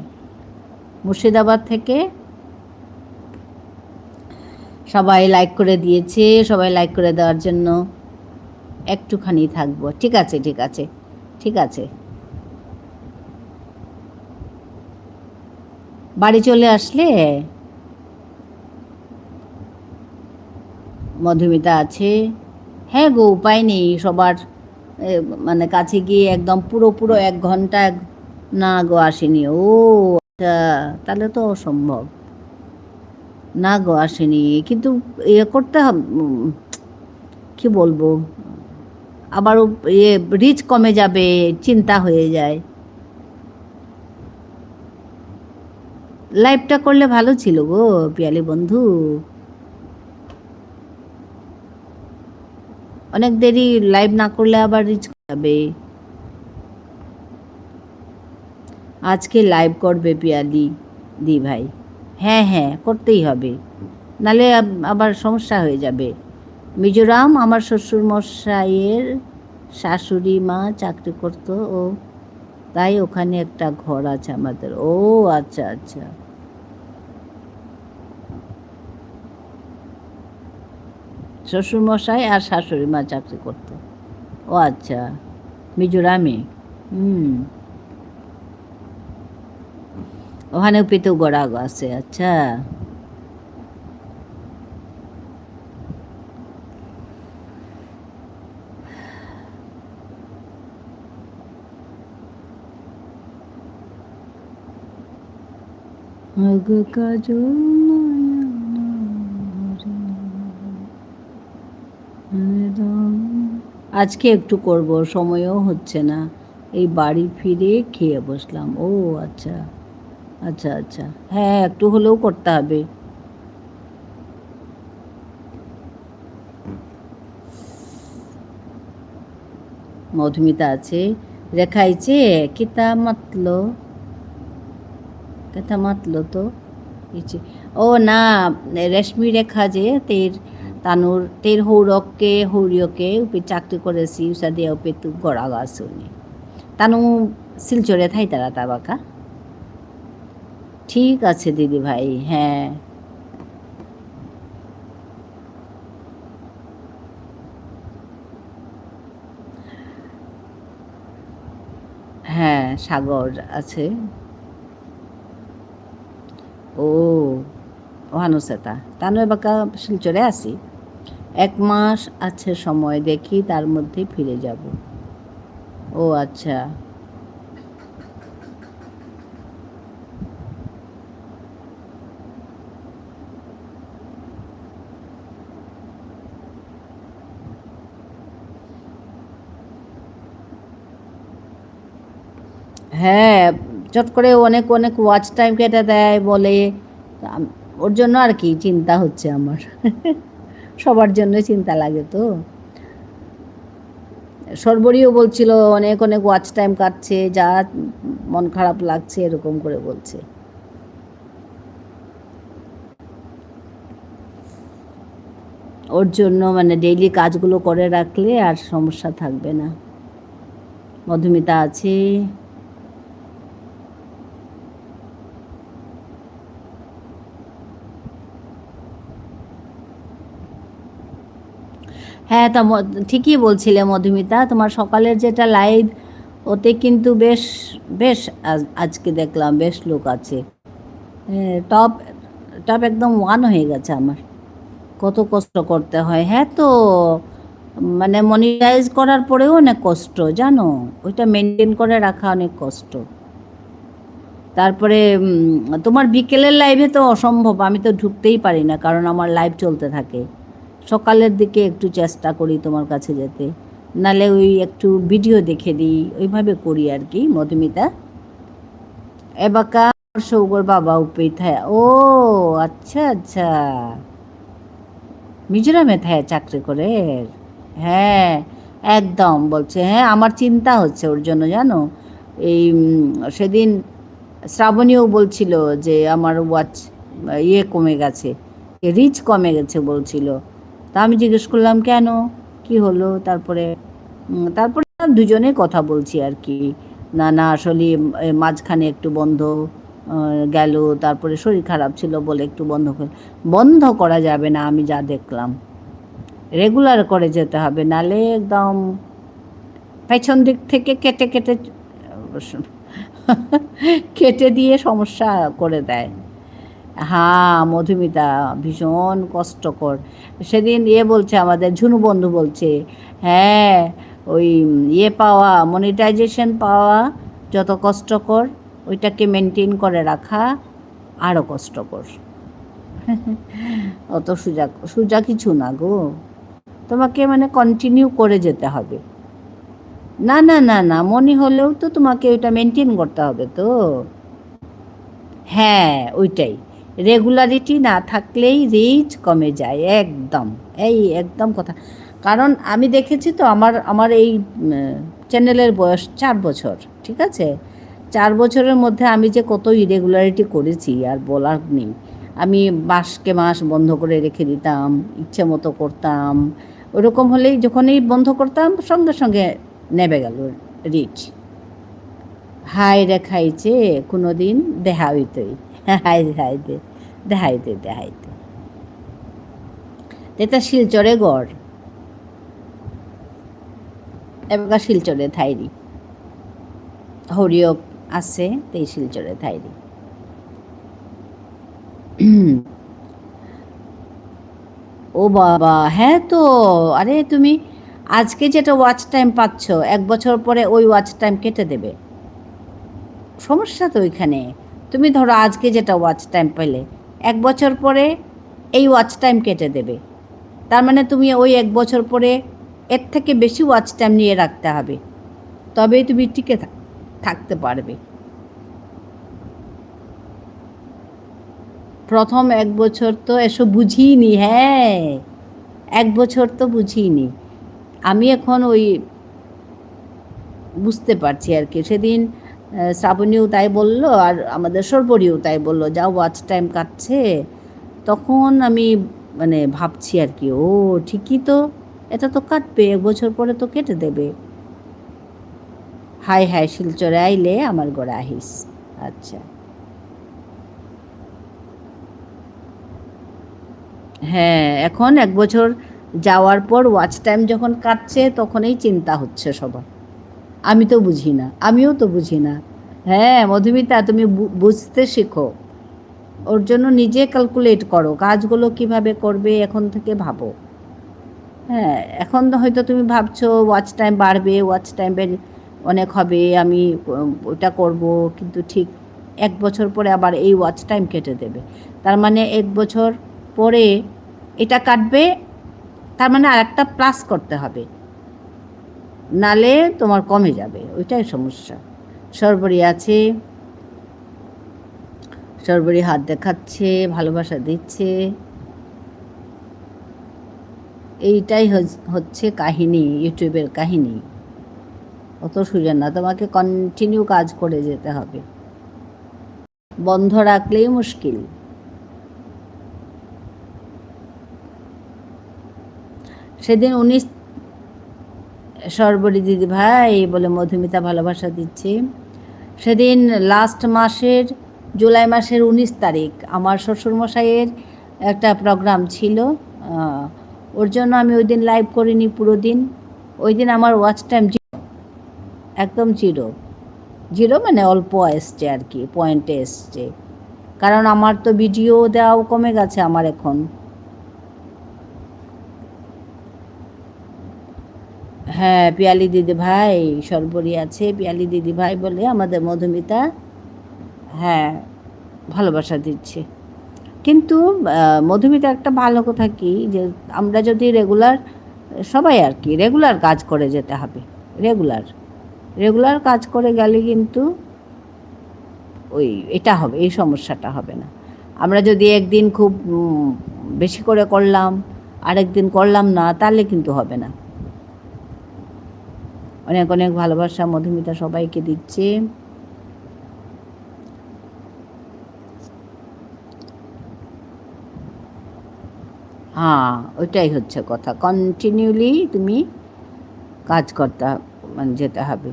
Speaker 1: মুর্শিদাবাদ থেকে। সবাই লাইক করে দিয়েছে, সবাই লাইক করে দেওয়ার জন্য একটুখানি থাকবো। ঠিক আছে ঠিক আছে ঠিক আছে, বাড়ি চলে আসলে। মধুমিতা আছে। হ্যাঁ গো, উপায় নেই সবার, মানে কাছে গিয়ে একদম পুরো পুরো 1 ঘন্টা। না গো, আসেনি। ও আচ্ছা, তাহলে তো অসম্ভব। না গো, আসেনি, কিন্তু ইয়ে করতে হবে, কী বলবো, আবারও ইয়ে রিচ কমে যাবে, চিন্তা হয়ে যায়। লাইভটা করলে ভালো ছিল গো পিয়ালি বন্ধু, অনেক দেরি লাইভ না করলে আবার রিচ যাবে। আজকে লাইভ করবে পিয়ালি দি ভাই। হ্যাঁ হ্যাঁ, করতেই হবে, নালে আবার সমস্যা হয়ে যাবে। মিজোরাম আমার শ্বশুর মশাইয়ের শাশুড়ি মা চাকরি করতো, ও তাই ওখানে একটা ঘর আছে আমাদের। ও আচ্ছা আচ্ছা, শ্বশুরমশাই আর শাশুড়ি মা চাকরি করতো। ও আচ্ছা, মিজোরামে। হুম, ওখানেও পেতেও গড়া আছে। আচ্ছা, আজকে একটু করব, সময়ও হচ্ছে না, এই বাড়ি ফিরে খেয়ে বসলাম। ও আচ্ছা আচ্ছা আচ্ছা, হ্যাঁ একটু হলেও করতে হবে। মধুমিতা আছে, রেখাইছে কিতা মাতলো, কথা মাতলো তো ইচ্ছে। ও না, রেশমি রেখা যে তের তানুর তের হৌরককে হৌরিয়কে উপে চাকরি করেছি উষা দিয়ে উপে তু গড়া গাছনি তানু শিলচরে থাই তারা তা বাঁকা। ঠিক আছে দিদি ভাই। হ্যাঁ হ্যাঁ, সাগর আছে। ও ওহানুসেতা তানু বাঁকা শিলচরে আসি, 1 মাস আছে সময়, দেখি তার মধ্যে ফিরে যাব। ও আচ্ছা, হ্যাঁ, চট করে অনেক অনেক ওয়াচ টাইম কেটে দেয় বলে। ওর জন্য আর কি চিন্তা হচ্ছে আমার। সবার জন্য চিন্তা লাগে তো। সর্বরীও বলছিল অনেক অনেক ওয়াচ টাইম কাটছে, যা মন খারাপ লাগছে এরকম করে বলছে। ওর জন্য মানে ডেইলি কাজগুলো করে রাখলে আর সমস্যা থাকবে না। মধুমিতা আছে। হ্যাঁ, তা ঠিকই বলছিলে মধুমিতা, তোমার সকালের যেটা লাইভ, ওতে কিন্তু বেশ বেশ আজকে দেখলাম বেশ লোক আছে। টপ টপ একদম ওয়ান হয়ে গেছে আমার। কত কষ্ট করতে হয়। হ্যাঁ তো, মানে মনিটাইজ করার পরেও অনেক কষ্ট জানো, ওইটা মেনটেন করে রাখা অনেক কষ্ট। তারপরে তোমার বিকেলের লাইভে তো অসম্ভব, আমি তো ঢুকতেই পারি না, কারণ আমার লাইভ চলতে থাকে। সকালের দিকে একটু চেষ্টা করি তোমার কাছে যেতে, নালে ওই একটু ভিডিও দেখে দিই, ওইভাবে করি আর কি মধুমিতা। এবাকা সৌগর বাবা উপেই থাকে। ও আচ্ছা আচ্ছা, মিজোরামে থাকে চাকরি করে। হ্যাঁ একদম বলছে। হ্যাঁ, আমার চিন্তা হচ্ছে ওর জন্য জানো। এই সেদিন শ্রাবণীও বলছিল যে আমার ওয়াচ ইয়ে কমে গেছে, রিচ কমে গেছে বলছিল। তা আমি জিজ্ঞেস করলাম কেন, কি হলো। তারপরে দুজনে কথা বলছি আর কি। না না, আসলে মাঝখানে একটু বন্ধ গেল, তারপরে শরীর খারাপ ছিল বলে একটু বন্ধ করা যাবে না, আমি যা দেখলাম। রেগুলার করে যেতে হবে, নালে একদম পেছন দিক থেকে কেটে কেটে কেটে দিয়ে সমস্যা করে দেয়। হ্যাঁ মধুমিতা, ভীষণ কষ্টকর। সেদিন বলছে আমাদের ঝুনু বন্ধু বলছে, হ্যাঁ ওই পাওয়া, মনিটাইজেশন পাওয়া যত কষ্টকর, ওইটাকে মেনটেন করে রাখা আরও কষ্টকর। অত সোজা সোজা কিছু না গো, তোমাকে মানে কন্টিনিউ করে যেতে হবে। না না না না, মনে হলেও তো তোমাকে ওইটা মেনটেন করতে হবে তো। হ্যাঁ ওইটাই, রেগুলারিটি না থাকলেই রিচ কমে যায় একদম। এই একদম কথা, কারণ আমি দেখেছি তো, আমার আমার এই চ্যানেলের বয়স 4 বছর, ঠিক আছে। 4 বছরের মধ্যে আমি যে কত ইরেগুলারিটি করেছি আর বলার নেই। আমি মাসকে মাস বন্ধ করে রেখে দিতাম, ইচ্ছে মতো করতাম। ওরকম হলেই যখনই বন্ধ করতাম সঙ্গে সঙ্গে নেবে গেল রিচ। হাই রে খাইছে কোনো দিন দেখা হইতই। হাই হাইতে দেখাইতে দেখাইতে এটা শিলচরে গড়, এবার শিলচরে থাইরি হরিয়ক আছে, তেই শিলচরে থাইরি। ও বাবা, হ্যাঁ তো। আরে তুমি আজকে যেটা ওয়াচ টাইম পাচ্ছ, 1 বছর পরে ওই ওয়াচ টাইম কেটে দেবে। সমস্যা তো ওইখানে। তুমি ধরো আজকে যেটা ওয়াচ টাইম পেলে, 1 বছর পরে এই ওয়াচ টাইম কেটে দেবে। তার মানে তুমি ওই 1 বছর পরে এর থেকে বেশি ওয়াচ টাইম নিয়ে রাখতে হবে, তবেই তুমি টিকে থাকতে পারবে। প্রথম 1 বছর তো এসব বুঝিনি। হ্যাঁ 1 বছর তো বুঝিনি। আমি এখন ওই বুঝতে পারছি আর কি। সেদিন শ্রাবণীও তাই বলল, আর আমাদের সর্বরীও তাই বলল, যা ওয়াচ টাইম কাটছে। তখন আমি মানে ভাবছি আর কি, ও ঠিকই তো, এটা তো কাটবে, 1 বছর পরে তো কেটে দেবে। হাই হাই শিলচরে আইলে আমার ঘরে আহিস। আচ্ছা হ্যাঁ, এখন 1 বছর যাওয়ার পর ওয়াচ টাইম যখন কাটছে তখনই চিন্তা হচ্ছে সবার। আমি তো বুঝি না, আমিও তো বুঝি না। হ্যাঁ মধুমিতা, তুমি বুঝতে শেখো। ওর জন্য নিজে ক্যালকুলেট করো, কাজগুলো কিভাবে করবে এখন থেকে ভাবো। হ্যাঁ এখন হয়তো তুমি ভাবছো ওয়াচ টাইম বাড়বে, ওয়াচ টাইম অনেক হবে, আমি ওটা করব, কিন্তু ঠিক 1 বছর পরে আবার এই ওয়াচ টাইম কেটে দেবে। তার মানে 1 বছর পরে এটা কাটবে, তার মানে আর একটা প্লাস করতে হবে, নালে তোমার কমে যাবে, ওইটাই সমস্যা। সর্বরী আছে, সর্বরী হাত দেখাচ্ছে, ভালোবাসা দিচ্ছে। এইটাই হচ্ছে কাহিনী, ইউটিউবের কাহিনী। অত সোজা না, তোমাকে কন্টিনিউ কাজ করে যেতে হবে, বন্ধ রাখলেই মুশকিল। সেদিন 19 সর্বরী দিদি ভাই বলে মধুমিতা ভালোবাসা দিচ্ছে। সেদিন লাস্ট মাসের জুলাই মাসের 19 তারিখ আমার শ্বশুরমশাইয়ের একটা প্রোগ্রাম ছিল, ওর জন্য আমি ওই দিন লাইভ করিনি পুরো দিন। ওই দিন আমার ওয়াচ টাইম একদম জিরো, জিরো মানে অল্প এসছে আর কি, পয়েন্টে এসছে। কারণ আমার তো ভিডিও দেওয়াও কমে গেছে আমার এখন। হ্যাঁ, পিয়ালি দিদি ভাই, সর্বরী আছে, পিয়ালি দিদি ভাই বলে আমাদের মধুমিতা হ্যাঁ ভালোবাসা দিচ্ছে। কিন্তু মধুমিতা একটা ভালো কথা কি, যে আমরা যদি রেগুলার, সবাই আর কি রেগুলার কাজ করে যেতে হবে, রেগুলার কাজ করে গেলে কিন্তু ওই এটা হবে, এই সমস্যাটা হবে না। আমরা যদি একদিন খুব বেশি করে করলাম, আরেক দিন করলাম না, তাহলে কিন্তু হবে না। অনেক অনেক ভালোবাসা মধুমিতা সবাইকে দিচ্ছে। হ্যাঁ, ওইটাই হচ্ছে কথা, কন্টিনিউলি তুমি কাজ করতে মানে যেতে হবে।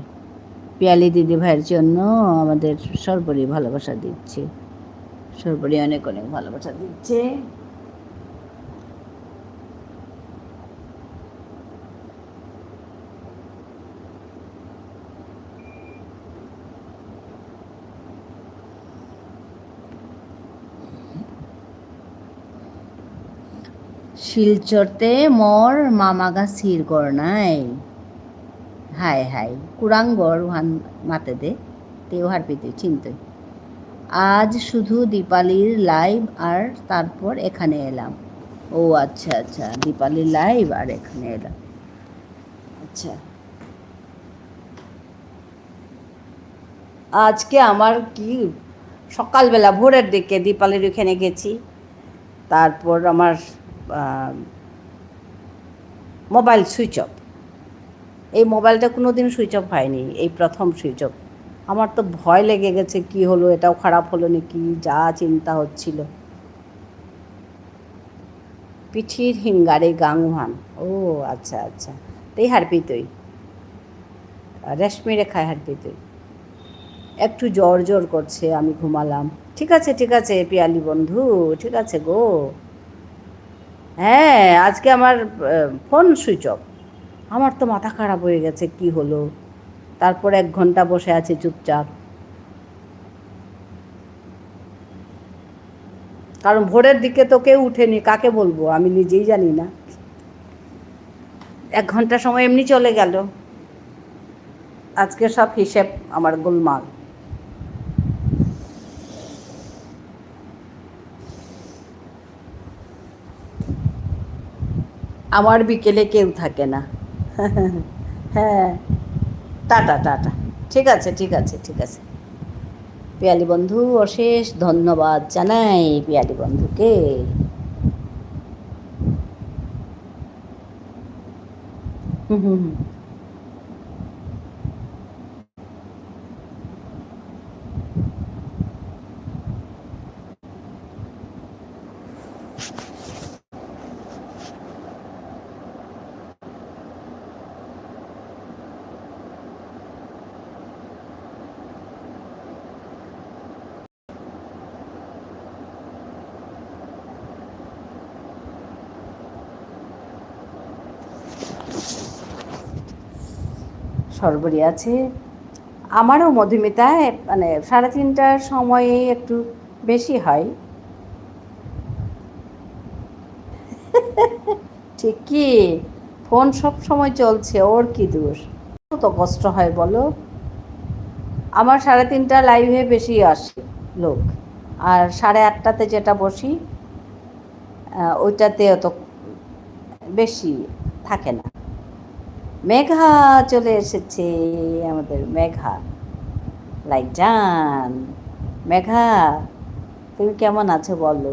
Speaker 1: পিয়ালি দিদি ভাইয়ের জন্য আমাদের সর্বরী ভালোবাসা দিচ্ছে, সর্বরী অনেক অনেক ভালোবাসা দিচ্ছে। শিলচরতে মোর মামাগা সির নাই হাই হাই কুরাঙ্গর ওহান মাতে দে তেওহার পেতে চিন্তই। আজ শুধু দীপালির লাইভ আর তারপর এখানে এলাম। ও আচ্ছা আচ্ছা, দীপালির লাইভ আর এখানে এলাম, আচ্ছা। আজকে আমার কি সকালবেলা ভোরের দিকে দীপালির ওখানে গেছি, তারপর আমার মোবাইল সুইচ অফ। এই মোবাইলটা কোনো দিন সুইচ অফ হয়নি, এই প্রথম সুইচ অফ। আমার তো ভয় লেগে গেছে, কি হলো, এটাও খারাপ হলো নাকি, যা চিন্তা হচ্ছিল। পিঠির হিঙ্গারে গাঙুহান, ও আচ্ছা আচ্ছা, তাই হারপি তুই রেশমি রেখায় হারপি তুই একটু জ্বর জ্বর করছে, আমি ঘুমালাম। ঠিক আছে ঠিক আছে পিয়ালি বন্ধু, ঠিক আছে গো। হ্যাঁ, আজকে আমার ফোন সুইচ অফ, আমার তো মাথা খারাপ হয়ে গেছে, কি হলো। তারপর 1 ঘন্টা বসে আছে চুপচাপ, কারণ ভোরের দিকে তো কেউ উঠেনি, কাকে বলবো আমি নিজেই জানি না। 1 ঘন্টা সময় এমনি চলে গেল, আজকে সব হিসেব আমার গোলমাল। আমার বিকেলে কেউ থাকে না। হ্যাঁ, টাটা টাটা, ঠিক আছে ঠিক আছে ঠিক আছে। পিয়ালি বন্ধু অশেষ ধন্যবাদ জানাই পিয়ালি বন্ধুকে। হুম হুম হুম। সর্বরী আছে, আমারও মধুমিতায় মানে 3:30টার সময়ে একটু বেশি হয়। ঠিকই, ফোন সব সময় চলছে, ওর কি দোষ, কত কষ্ট হয় বলো। আমার 3:30 লাইভে বেশি আসে লোক, আর 8:30টাতে যেটা বসি ওইটাতে অত বেশি থাকে না। মেঘা চলে এসেছে, আমাদের মেঘা। লাইজান, মেঘা, তুমি কেমন আছো বলো?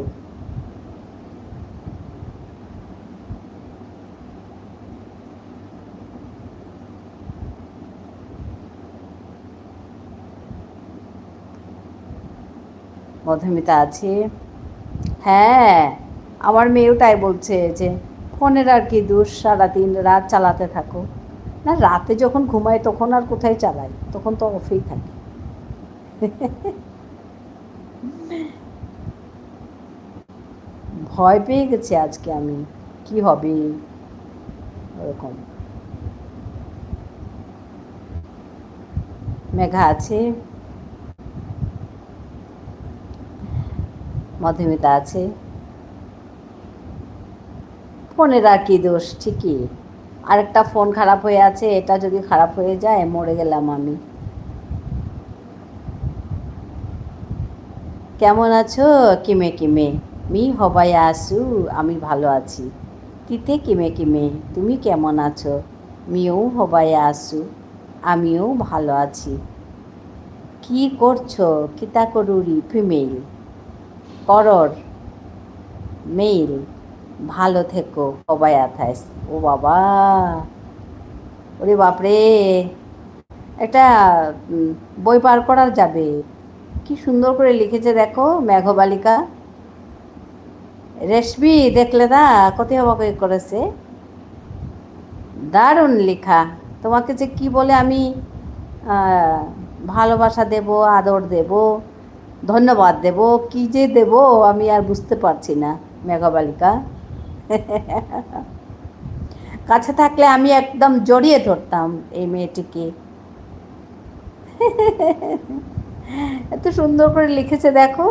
Speaker 1: মধুমিতা আছে? হ্যাঁ, আমার মেয়েও তাই বলছে যে ফোনের আর কি দোষ, সারাদিন রাত চালাতে থাকো। না, রাতে যখন ঘুমাই তখন আর কোথায় চালাই, তখন তো অফেই থাকি। ভয় পেয়ে গেছি আজকে আমি, কি হবে ওরকম। মেঘা আছে? মধুমিতা আছে? ফোনের আর কি দোষ, ঠিকই। আরেকটা ফোন খারাপ হয়ে আছে, এটা যদি খারাপ হয়ে যায় মরে গেলাম আমি। কেমন আছো কিমে কিমে? মি হবাই আসু, আমি ভালো আছি। তিতে কিমে কিমে, তুমি কেমন আছো? মিও হবাই আসু, আমিও ভালো আছি। কি করছো? কিতা করুরি ফিমেল, করর মেইল, ভালো থেকো সবাই আথাইস। ও বাবা, ওরে বাপরে, একটা বই পার করা যাবে। কি সুন্দর করে লিখেছে দেখো মেঘবালিকা। রেশমি দেখলে না কত অবাক করেছে, দারুণ লেখা। তোমাকে যে কি বলে আমি ভালোবাসা দেব, আদর দেব, ধন্যবাদ দেব, কি যে দেব আমি আর বুঝতে পারছি না মেঘবালিকা। কাছে থাকলে আমি একদম জড়িয়ে ধরতাম এই মেয়েটিকে। এত সুন্দর করে লিখেছে দেখো,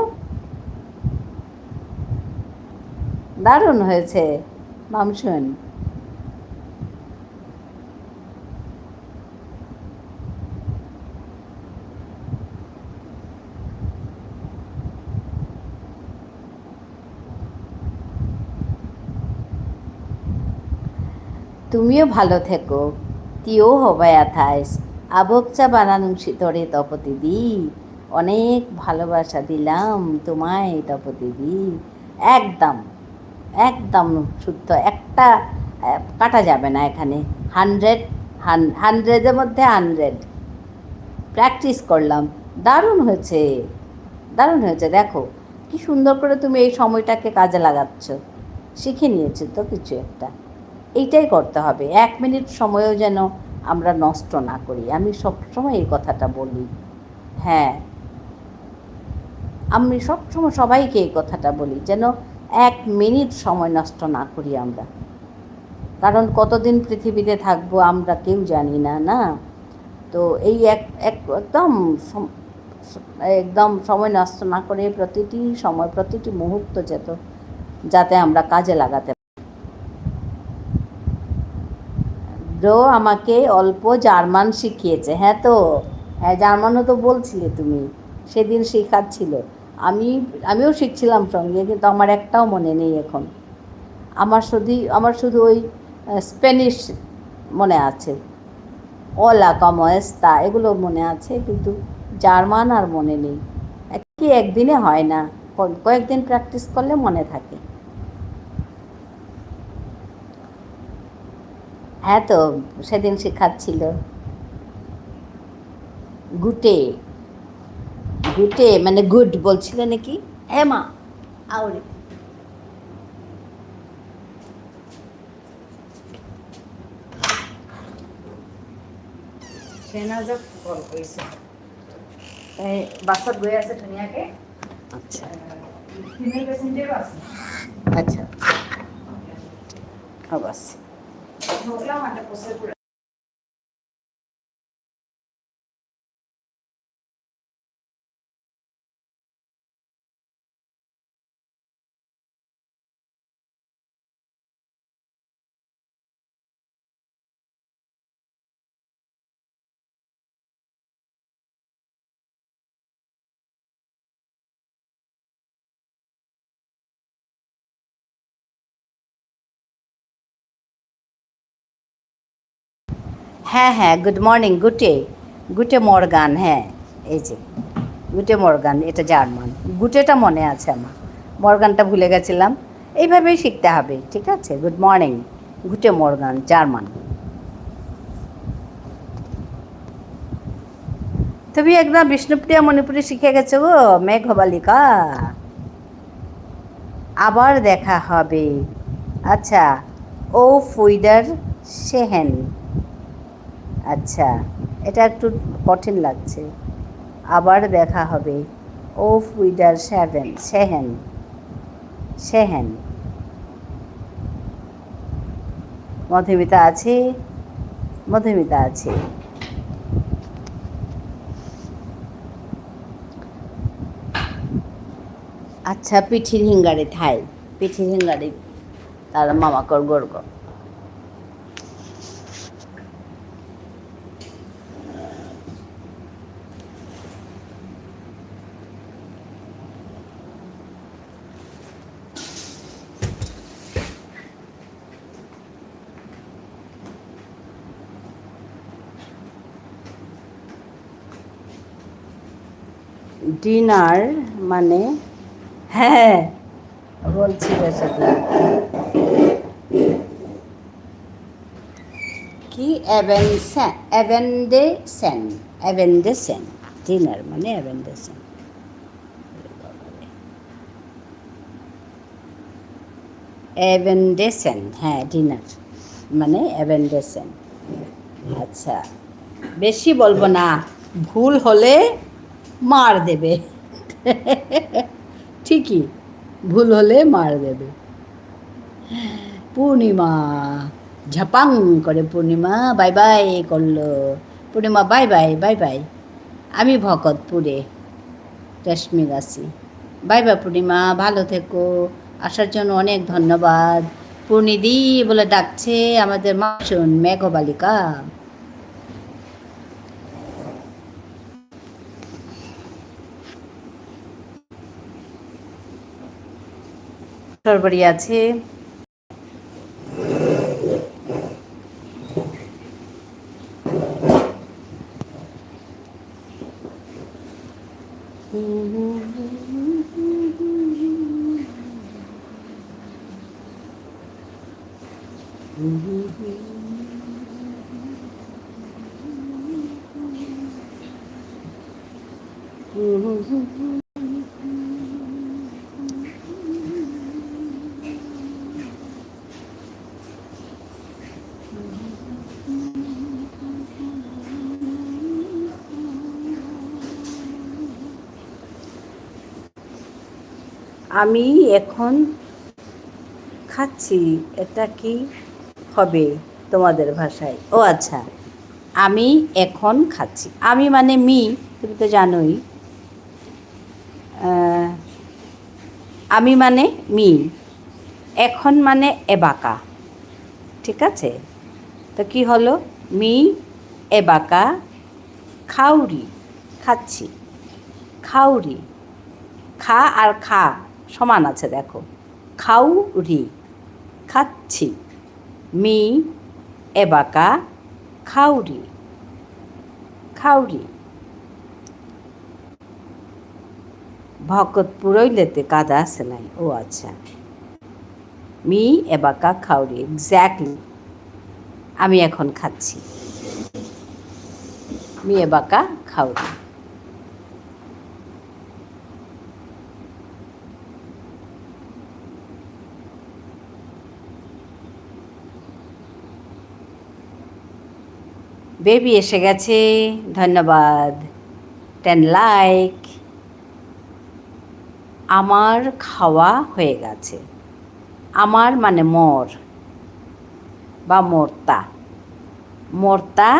Speaker 1: দারুণ হয়েছে মামসুন। তুমিও ভালো থেকো, তিও হবাই আথাইস, আবকচা বানানুম শীতরে তপতিদি, অনেক ভালোবাসা দিলাম তোমায় তপতিদি। একদম, একদম শুদ্ধ, একটা কাটা যাবে না এখানে। 100, 100-এর মধ্যে 100। প্র্যাকটিস করলাম, দারুণ হয়েছে, দারুণ হয়েছে। দেখো কি সুন্দর করে তুমি এই সময়টাকে কাজে লাগাচ্ছ, শিখে নিয়েছো তো কিছু একটা। এইটাই করতে হবে, 1 মিনিট সময়ও যেন আমরা নষ্ট না করি। আমি সবসময় এই কথাটা বলি। হ্যাঁ, আমি সবসময় সবাইকে এই কথাটা বলি, যেন 1 মিনিট সময় নষ্ট না করি আমরা। কারণ কতদিন পৃথিবীতে থাকবো আমরা কেউ জানি না, না? তো এই একদম একদম সময় নষ্ট না করে প্রতিটি সময়, প্রতিটি মুহূর্ত যাতে আমরা কাজে লাগাতে। ব্রো আমাকে অল্প জার্মান শিখিয়েছে। হ্যাঁ তো, হ্যাঁ জার্মানও তো বলছিলে তুমি, সেদিন শেখাচ্ছিল। আমিও শিখছিলাম সঙ্গে, কিন্তু আমার একটাও মনে নেই এখন। আমার শুধু ওই স্প্যানিশ মনে আছে, ওলা কমো এস্তা এগুলো মনে আছে, কিন্তু জার্মান আর মনে নেই। কি একদিনে হয় না, কয়েকদিন প্র্যাকটিস করলে মনে থাকে। হ্যাঁ তো, সেদিন শেখাচ্ছিল। গুটে, গুটে মানে গুড বলছিল নাকি? হ্যাঁ মা, আউরে সেনাজক কল কৰিছে, এই বাছত গৈ আছে ধুনীয়াকৈ। আচ্ছা, ফিমেল পেচেঞ্জাৰো আছে। আচ্ছা, হ'ব আছে। হ্যাঁ হ্যাঁ, গুড মর্নিং, গুটে, গুটে মর্গান। হ্যাঁ, এই যে গুটে মর্গান, এটা জার্মান। গুটেটা মনে আছে আমার, মর্গানটা ভুলে গেছিলাম। এইভাবেই শিখতে হবে, ঠিক আছে? গুড মর্নিং, গুটে মর্গান, জার্মান। তুমি একদম বিষ্ণুপ্রিয়া মণিপুরি শিখে গেছো গো, মেঘবালিকা। আবার দেখা হবে। আচ্ছা, ও ফুইডার সেহেন। আচ্ছা, এটা একটু কঠিন লাগছে। আবার দেখা হবে। ও ফুইডার সেহেন। সেহেন। মধুমিতা আছে, মধুমিতা আছে। আচ্ছা, পিঠির হিঙ্গারে থাই, পিঠির হিঙ্গারে তার মামাকর গর্গ। ডিনার মানে, হ্যাঁ বলছি সাথে কি, অ্যাভেন্ডেসেন। ডিনার মানে অ্যাভেন্ডেসেন। অ্যাভেন্ডেসেন, হ্যাঁ ডিনার মানে অ্যাভেন্ডেসেন। আচ্ছা, বেশি বলবো না, ভুল হলে মার দেবে। ঠিকই, ভুল হলে মার দেবে। পূর্ণিমা ঝাপাং করে, পূর্ণিমা বাই বাই করলো। পূর্ণিমা বাই বাই, বাই বাই। আমি ভকতপুরে রেশমি গাছি। বাই বাই পূর্ণিমা, ভালো থেকো। আসার জন্য অনেক ধন্যবাদ। পূর্ণিদি বলে ডাকছে আমাদের মাসুন মেঘবালিকা। সরবরি আছে। আমি এখন খাচ্ছি, এটা কি হবে তোমাদের ভাষায়? ও আচ্ছা, আমি এখন খাচ্ছি। আমি মানে মি, তুমি তো জানোই। আমি মানে মি, এখন মানে এবাকা, ঠিক আছে? তো কি হলো? মি এবাকা খাউরি, খাচ্ছি। খাউরি, খা আর খা সমান আছে, দেখো। খাউরি, খাচ্ছি। মি এবাকা খাউরি, খাউরি। ভকতপুরইলেতে কাদা আছে নাই? ও আচ্ছা, মি এবাকা খাউরি, এক্স্যাক্টলি। আমি এখন খাচ্ছি, মি এবাকা খাউরি। বেবি এসে গেছে, ধন্যবাদ। 10 লাইক। আমার খাওয়া হয়ে গেছে। আমার মানে মোর বা মোর্তা। মোর্তা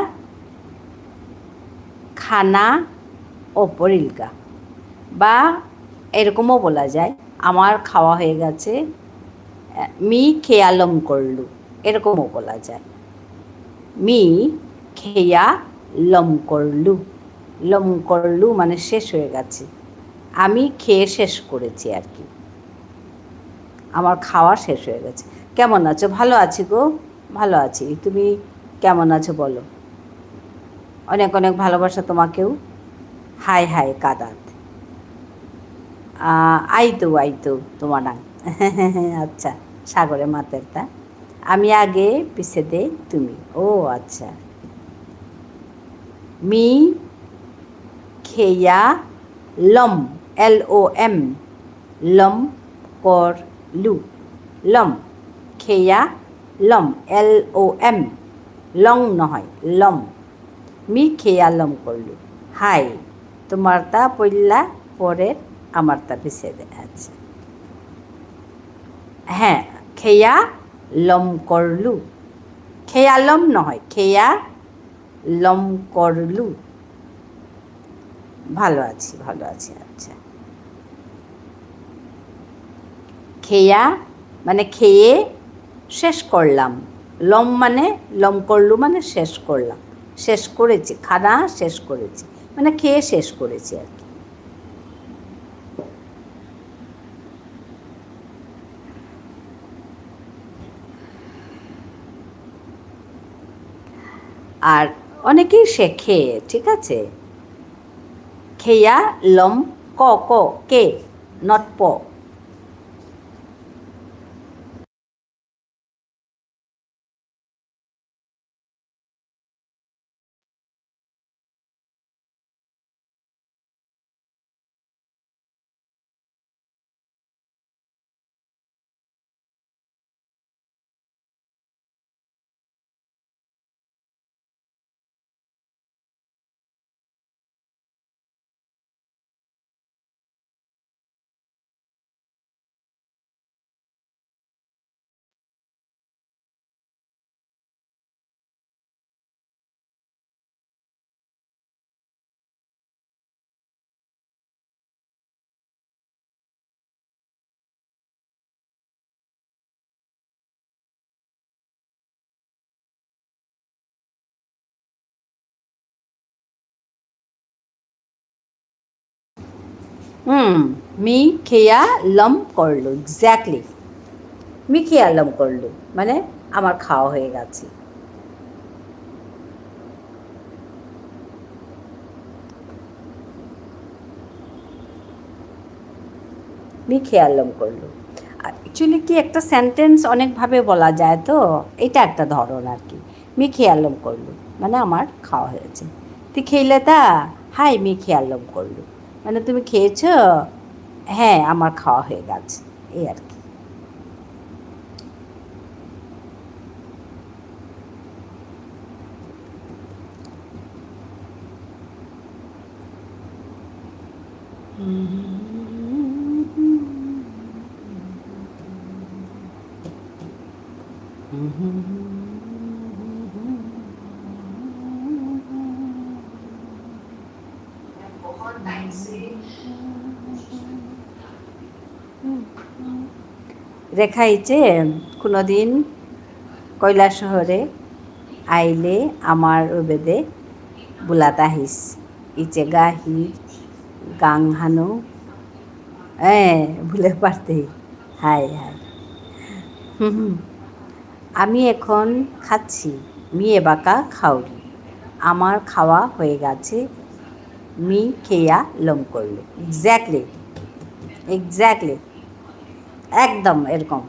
Speaker 1: খানা ও পরিলকা, বা এরকমও বলা যায় আমার খাওয়া হয়ে গেছে, মি খেয়ালম করলু, এরকমও বলা যায়। মি খেয়া লম করলু, লম করলু মানে শেষ হয়ে গেছে। আমি খেয়ে শেষ করেছি আর কি, আমার খাওয়া শেষ হয়ে গেছে। কেমন আছো? ভালো আছি গো, ভালো আছি। তুমি কেমন আছো বলো? অনেক অনেক ভালোবাসা তোমাকেও। হাই হাই কাদাত আইতো তোমার আচ্ছা সাগরে মাতের তা আমি আগে পিছে দে তুমি ও আচ্ছা মি খেয়া লম LOM লম কর লু লম খেয়া লম LOM লং নহয় লম মি খেয়া লম করলু হাই তোমারটা পড়লা পরের আমারটা পিছিয়ে দে আচ্ছা হ্যাঁ খেয়া লম করলু খেয়া লম নহয় খেয়া লম করলু ভালো আছি আচ্ছা খেয়া মানে খেয়ে শেষ করলাম লম মানে লম করলু মানে শেষ করলাম শেষ করেছি খানা শেষ করেছি মানে খেয়ে শেষ করেছি আর কি আর অনেকেই শেখে ঠিক আছে খেয়া লম ক কে নট প মি খেয়া লম করলো এক্স্যাক্টলি মি খেয়া লম করলো মানে আমার খাওয়া হয়ে গেছে মি খেয়া লম করলো অ্যাকচুয়ালি কি একটা সেন্টেন্স অনেকভাবে বলা যায় তো এটা একটা ধরন আর কি মি খেয়ালম করলো মানে আমার খাওয়া হয়েছে তুই খেলে তা হাই মি খেয়ালম করলো মানে তুমি খেয়েছ হ্যাঁ আমার খাওয়া হয়ে গেছে এই আর কি রেখা ইচে কোনোদিন কৈলাস শহরে আইলে আমার বেদে বুলাত আহিস ইচে গাহি গাং হানু ভুলে পারতেই হাই হাই আমি এখন খাচ্ছি মিয়ে বাঁকা খাওরি আমার খাওয়া হয়ে গেছে মি খেয়া লম করলো এক্স্যাক্টলি একদম এরকম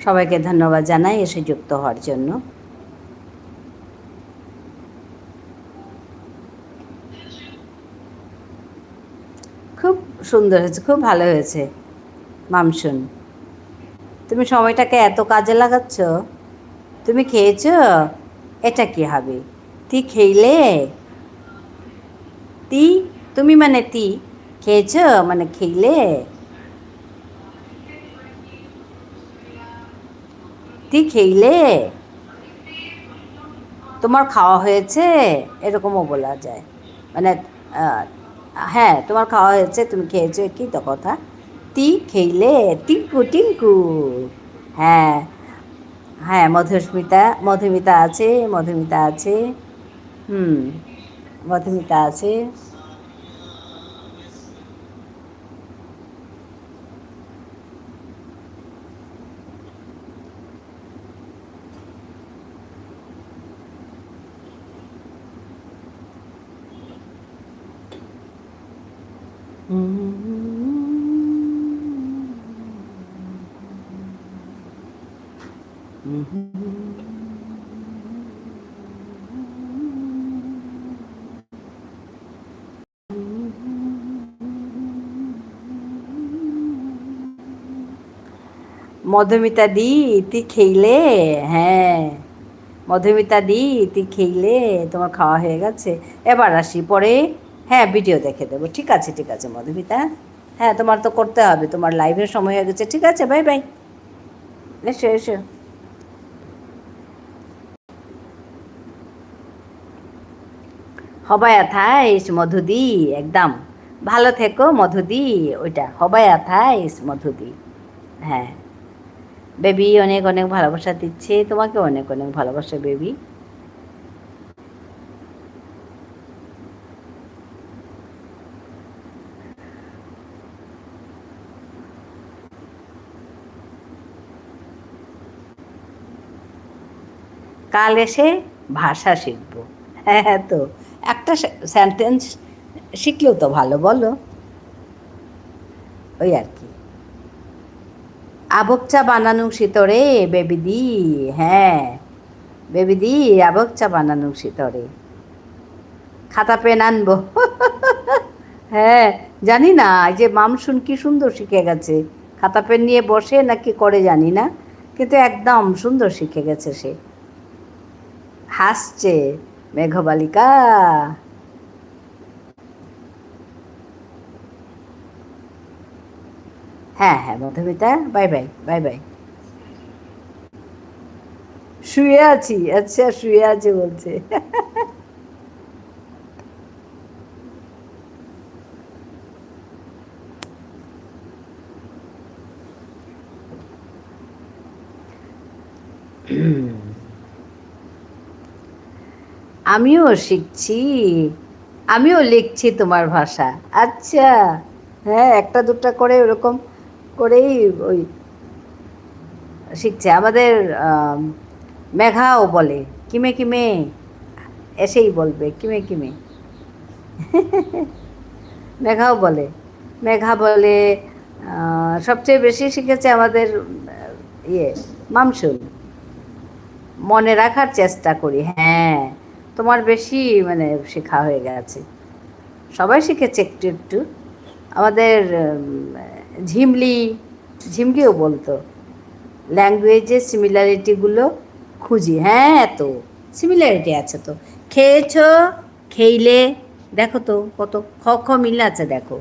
Speaker 1: সবাইকে ধন্যবাদ জানাই এসে যুক্ত হওয়ার জন্য খুব সুন্দর হয়েছে খুব ভালো হয়েছে মামসুন তুমি সময়টাকে এত কাজে লাগাচ্ছ তুমি খেয়েছ এটা কি হবে তি খেইলে তি তুমি মানে তি খেয়েছ মানে খেইলে তি খেইলে তোমার খাওয়া হয়েছে এরকমও বলা যায় মানে হ্যাঁ তোমার খাওয়া হয়েছে তুমি খেয়েছো কি তো কথা তি খেইলে টিঙ্কু হ্যাঁ হ্যাঁ মধুমিতা আছে মধুমিতা আছে
Speaker 2: মধুমিতা দি তুই খেইলে? হ্যাঁ, মধুমিতা দি তুই খেইলে? তোমার খাওয়া হয়ে গেছে? এবার আসি পরে। হ্যাঁ, ভিডিও দেখে দেবো। ঠিক আছে, ঠিক আছে মধুমিতা। হ্যাঁ, তোমার তো করতে হবে, তোমার লাইভের সময় হয়ে গেছে। ঠিক আছে, বাই বাই। এসো এসো। হবায়া থাইস মধুদি, একদম ভালো থেকো মধুদি। ওইটা হবায়া থাইস মধুদি। হ্যাঁ, বেবি অনেক অনেক ভালোবাসা দিচ্ছে তোমাকে, অনেক অনেক ভালোবাসা বেবি। কাল এসে ভাষা শিখবো। হ্যাঁ হ্যাঁ, তো একটা সেন্টেন্স শিখলেও তো ভালো, বলো। ওই আর কি। আবক চা বানানো শীতরে বেবিদি। হ্যাঁ বেবিদি, আবক চা বানানো শীতরে। খাতা পেন আনবো। হ্যাঁ, জানি না এই যে মামসুন কি সুন্দর শিখে গেছে। খাতা পেন নিয়ে বসে নাকি করে জানি না, কিন্তু একদম সুন্দর শিখে গেছে সে। হাসছে মেঘবালিকা। হ্যাঁ হ্যাঁ Madhumita, by bye bye by. শুয়ে আছি, আচ্ছা শুয়ে আছে বলছে। আমিও শিখছি, আমিও লিখছি তোমার ভাষা। আচ্ছা, হ্যাঁ একটা দুটা করে ওরকম করেই ওই শিখছে। আমাদের মেঘাও বলে কিমে কিমে, এসেই বলবে কিমে কিমে। মেঘাও বলে, মেঘা বলে। সবচেয়ে বেশি শিখেছে আমাদের ইয়ে মামসুল। মনে রাখার চেষ্টা করি। হ্যাঁ, তোমার বেশি মানে শেখা হয়ে গেছে। সবাই শিখেছে একটু একটু। আমাদের ঝিমলি, ঝিমলিও বলতো ল্যাঙ্গুয়েজের সিমিলারিটিগুলো খুঁজি। হ্যাঁ, তো সিমিলারিটি আছে তো। খেয়েছ, খেইলে, দেখো তো কত খ খ মিল আছে দেখো।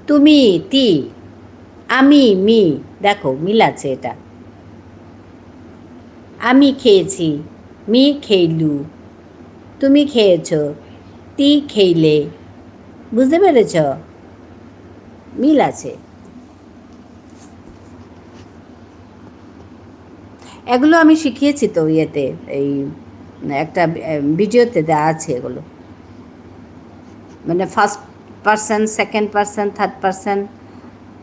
Speaker 2: তুমি, তি, আমি, মি, দেখো মিল আছে এটা। আমি খেয়েছি, মি খেইলু। তুমি খেয়েছ, তি খেইলে। বুঝতে পেরেছ? মিল আছে। এগুলো আমি শিখিয়েছি তো ইয়েতে, এই একটা ভিডিওতে দেওয়া আছে এগুলো। মানে first person, second person, third person,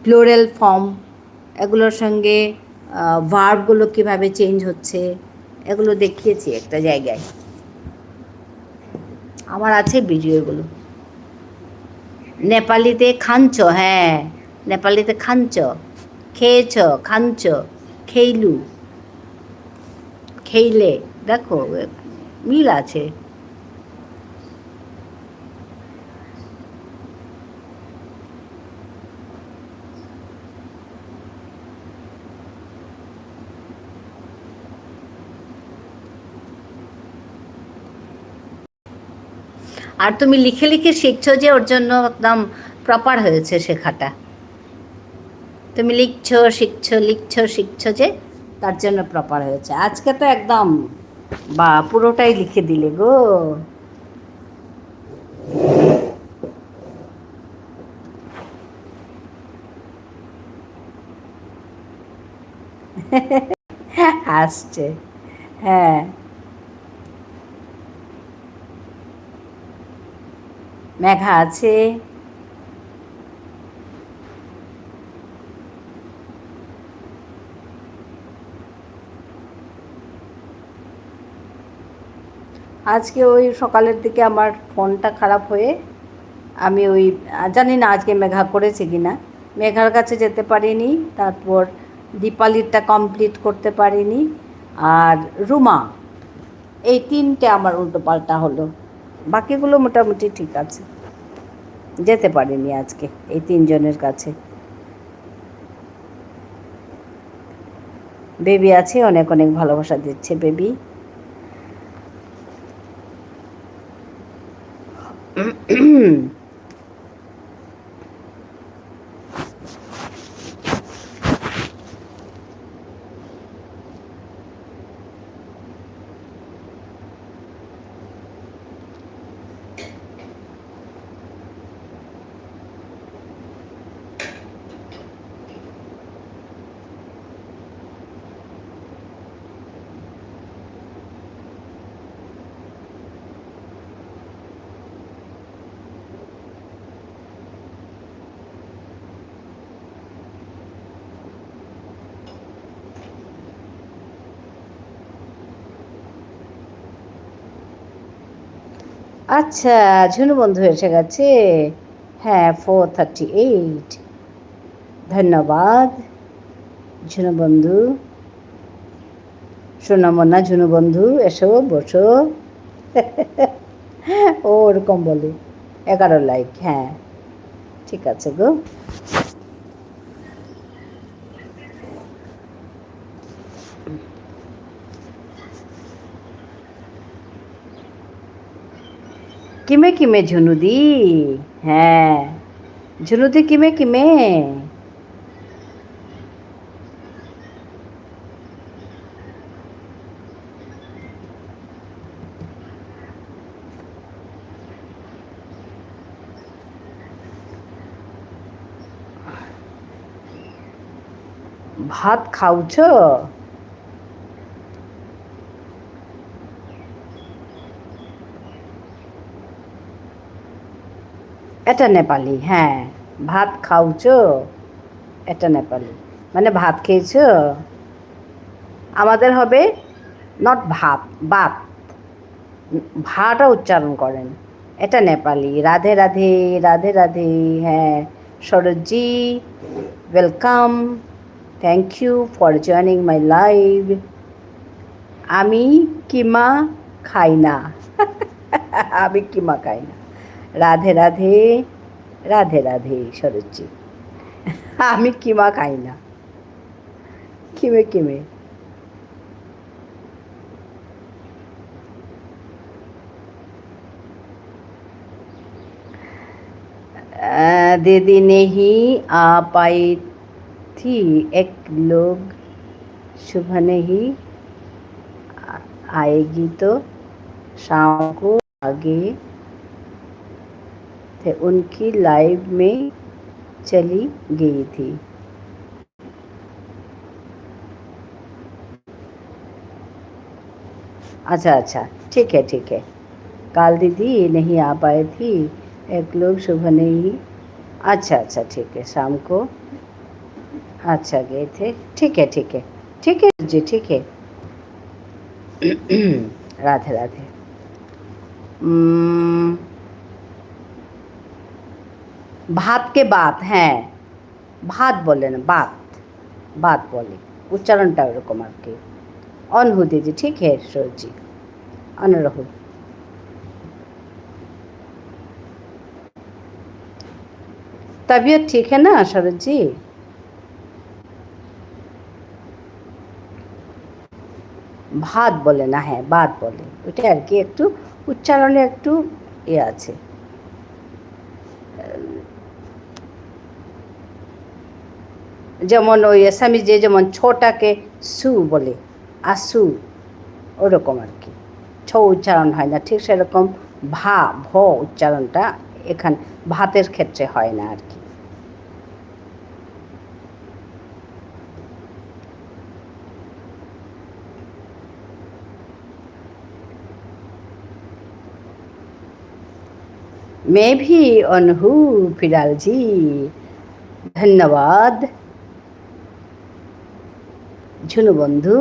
Speaker 2: plural form, এগুলোর সঙ্গে ভার্বগুলো কীভাবে চেঞ্জ হচ্ছে, এগুলো দেখিয়েছি একটা জায়গায়। আমার আছে ভিডিওগুলো। নেপালিতে খাঞ্চ, হ্যাঁ নেপালিতে খাঞ্চ, খেয়েছ, খাঞ্চ, খেইলু, খেইলে, দেখো মিল আছে। আর তুমি লিখে লিখে শিখছো যে, ওর জন্য একদম প্রপার হয়েছে শেখাটা। তুমি লিখছো শিখছো, লিখছো শিখছো যে, তার জন্য প্রপার হয়েছে। আজকে তো একদম বা পুরোটাই লিখে দিলে গো। আসছে, হ্যাঁ মেঘা আছে। আজকে ওই সকালের দিকে আমার ফোনটা খারাপ হয়ে আমি ওই জানি না আজকে মেঘা করেছে কি না, মেঘার কাছে যেতে পারিনি, তারপর দীপালিরটা কমপ্লিট করতে পারিনি, আর রুমা, এই তিনটে আমার উল্টো পাল্টা হলো। বাকিগুলো মোটামুটি ঠিক আছে, যেতে পারিনি আজকে এই তিনজনের কাছে। বেবি আছে, অনেক অনেক ভালোবাসা দিচ্ছে বেবি। আচ্ছা, ঝুনু বন্ধু এসে গেছে। হ্যাঁ, 4:38। ধন্যবাদ ঝুনু বন্ধু। সোনামনা ঝুনু বন্ধু, এসো বসো। ও ওরকম বলে 11 লাইক। হ্যাঁ ঠিক আছে গো। কিমে কিমে ঝুনুদি। হ্যাঁ ঝুনুদি কিমে কিমে। ভাত খাউছ? এটা নেপালি। হ্যাঁ, ভাত খাউছ এটা নেপালি, মানে ভাত খেয়েছ। আমাদের হবে নট ভাত, বাত, ভাটা উচ্চারণ করেন। এটা নেপালি। রাধে রাধে, রাধে রাধে। হ্যাঁ Sarojji, welcome, thank you for joining my live. আমি কিমা খাই না। আমি কিমা খাই না। রাধে রাধে, রাধে রাধে সরোজজি। আমি কিমা খাই না। কিমে কিমে। दीदी नहीं आ पाई थी, एक लोग सुबह नहीं आएगी तो शाम को आगे थे, उनकी लाइव में चली गई थी। अच्छा अच्छा, ठीक है ठीक है। काल दीदी नहीं आ पाई थी, एक लोग सुबह नहीं। अच्छा अच्छा ठीक है, शाम को अच्छा गए थे। ठीक है ठीक है, ठीक है जी, ठीक है। राधे राधे। ভাতকে বাত। হ্যাঁ ভাত বলে না, বাত, বাত বলে, উচ্চারণটা ওরকম আর কি। অন হু दीदी, ठीक है सरोज जी, অন রহু। तबीयत ठीक है ना सरोज जी? ভাত বলে না, হ্যাঁ বাত বলে, ওটা আর কি একটু উচ্চারণে একটু ইয়ে আছে। যেমন ওই আসামিজে যেমন ছোটাকে সু বলে, আসু, ওরকম আর কি। ছ উচ্চারণ হয় না ঠিক সেরকম ভা ভ উচ্চারণটা এখানে ভাতের ক্ষেত্রে হয় না আর কি। मैं भी ऑन हूँ फिलहाल जी। ধন্যবাদ ঝুনু বন্ধু।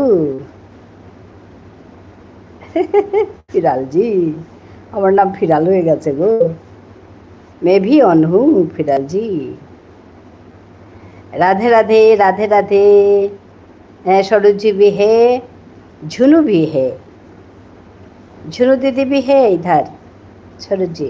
Speaker 2: ফিরাল জি, আমার নাম ফিরাল হয়ে গেছে গো। मैं भी ऑन हूँ फिराल जी। राधे राधे राधे राधे। सरोज जी भी है, झुनू भी है, झुनू दीदी भी है इधर। सरोज जी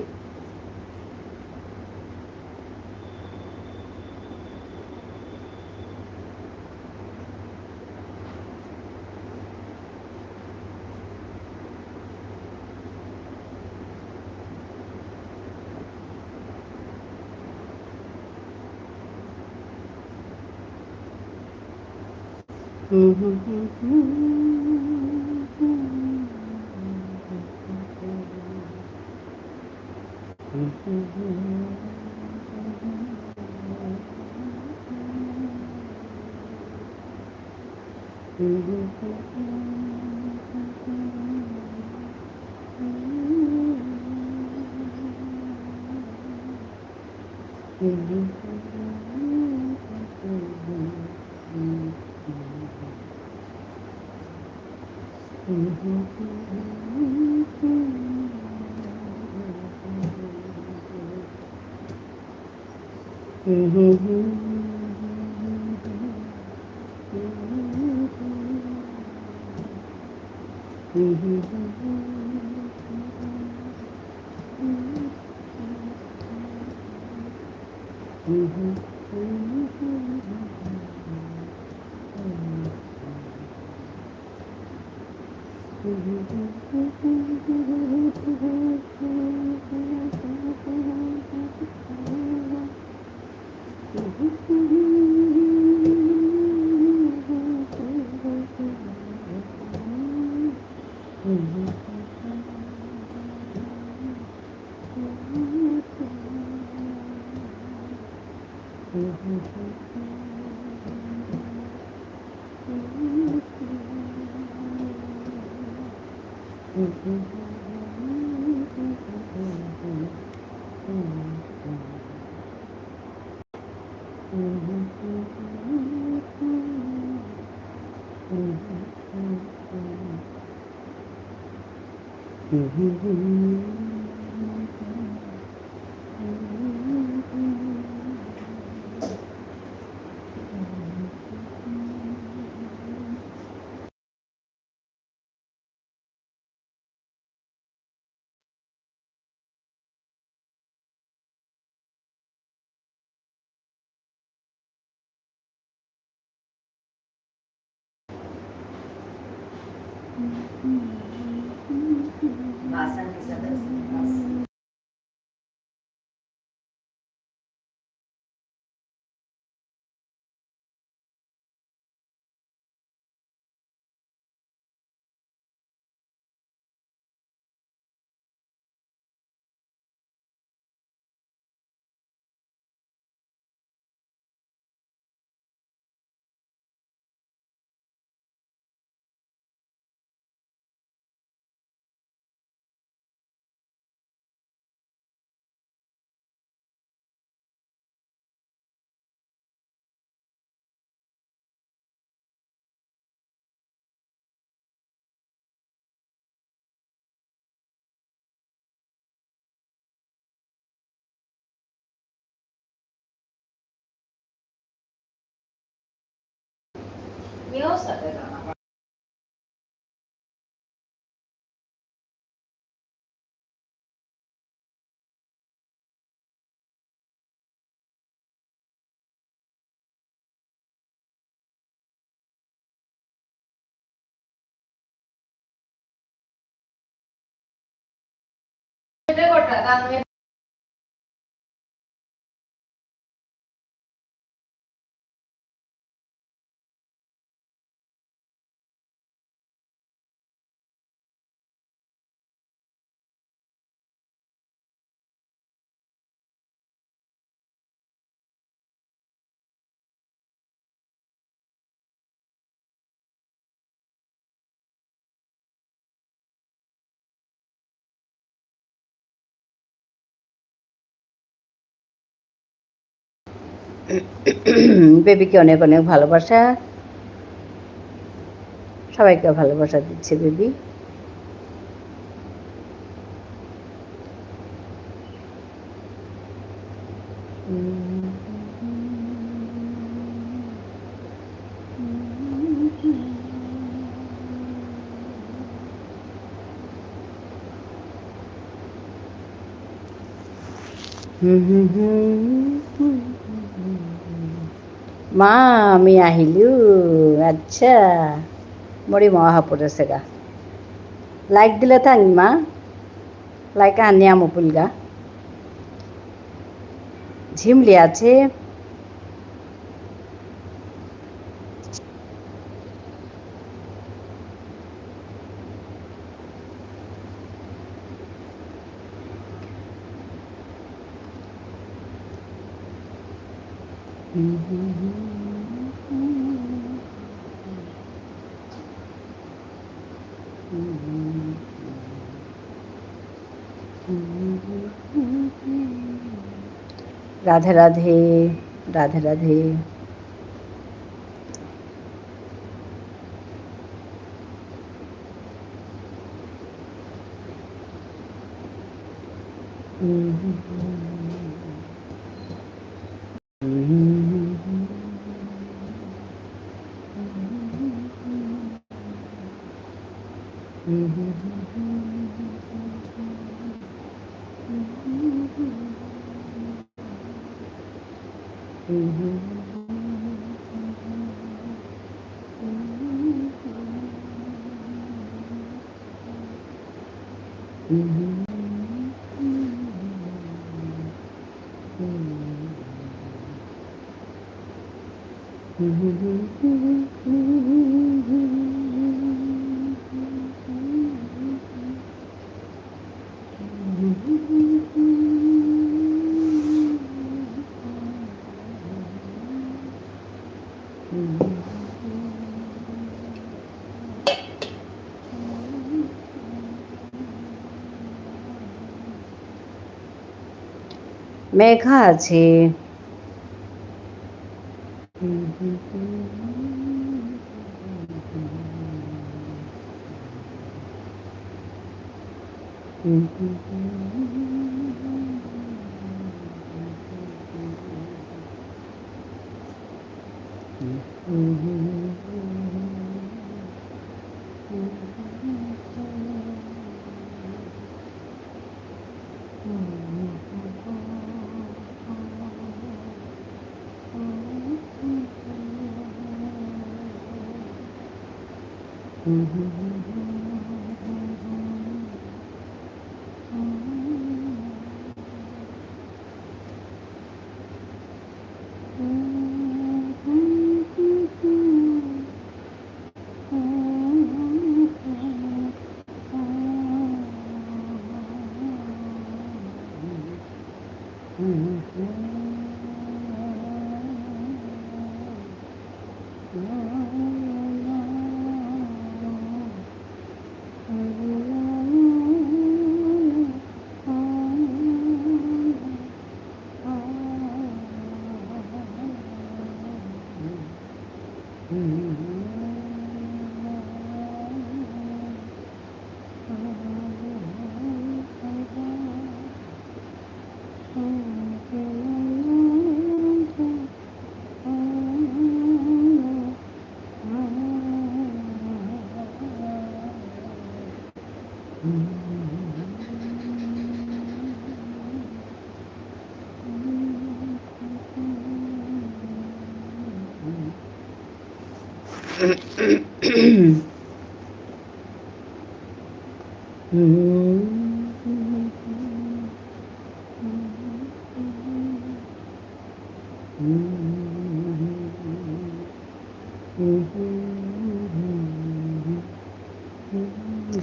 Speaker 2: বেবিকে অনেক অনেক ভালোবাসা, সবাইকে ভালোবাসা দিচ্ছে বেবি। মা আমি আহিলো আচ্ছা মৰি মহা পৰিছে গা লাইক দিলে থাং মা লাইক আনিয়া মুপুলগা ঝিমলি আছে রাধে রাধে রাধে রাধে মেঘা আছে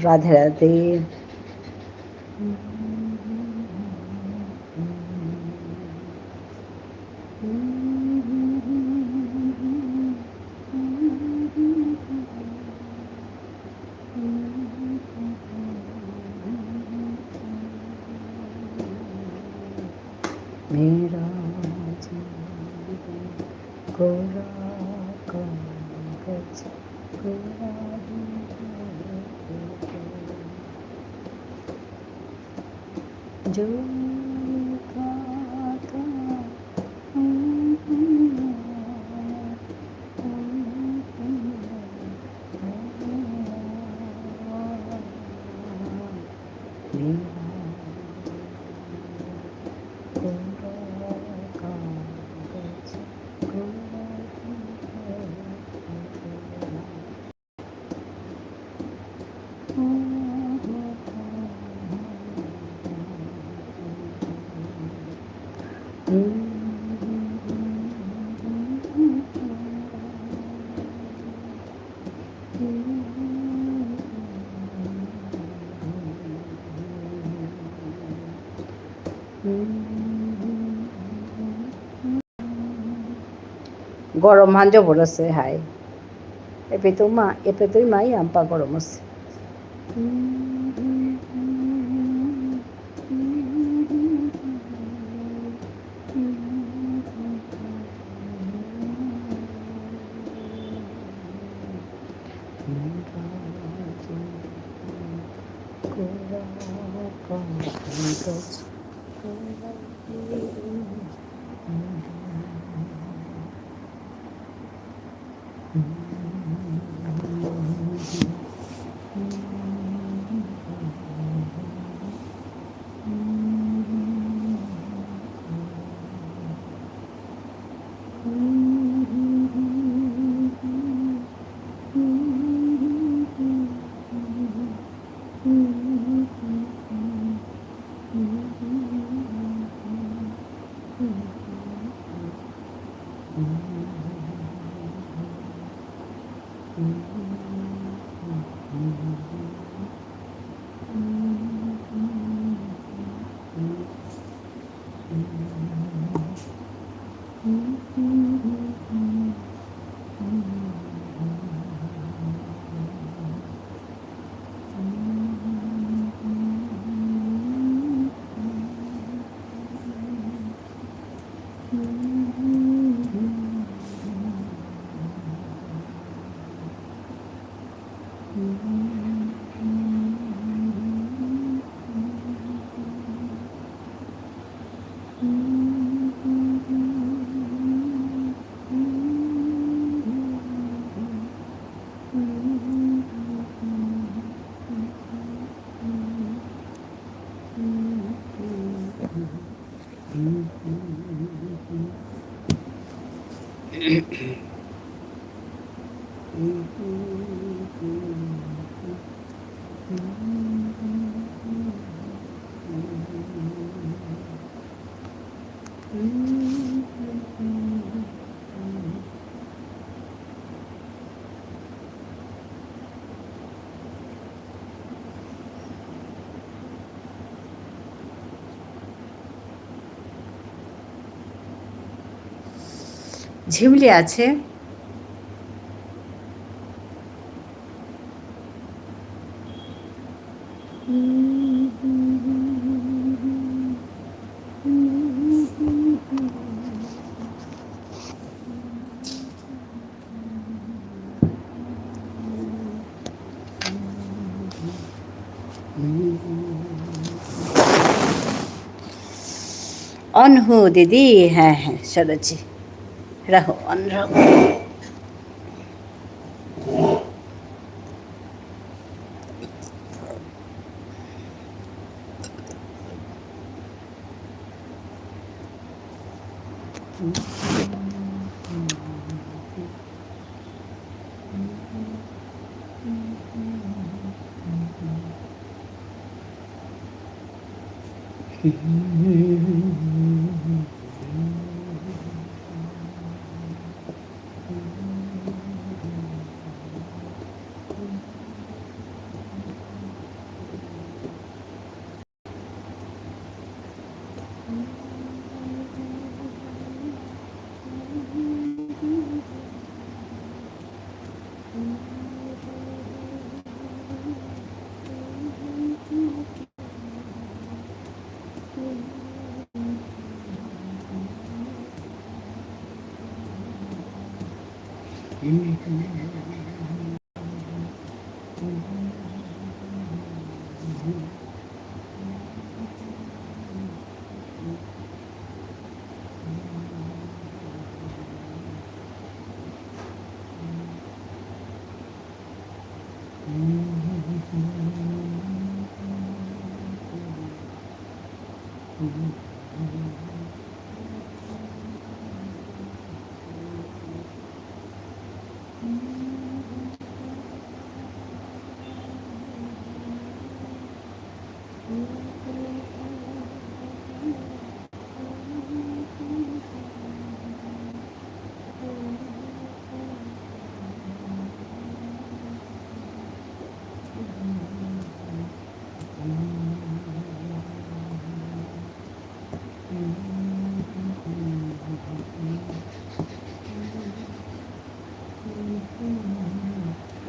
Speaker 2: রাধে রাধে मेरा गोरा कागज गोरा जो लिखा था গরম হাঞ্জো পড়েছে হাই এপে তুই মাই আম্পা গরম আছে ঝিমলি আছে অনহু দিদি হ্যাঁ হ্যাঁ সরেছি রাখো অন রাখো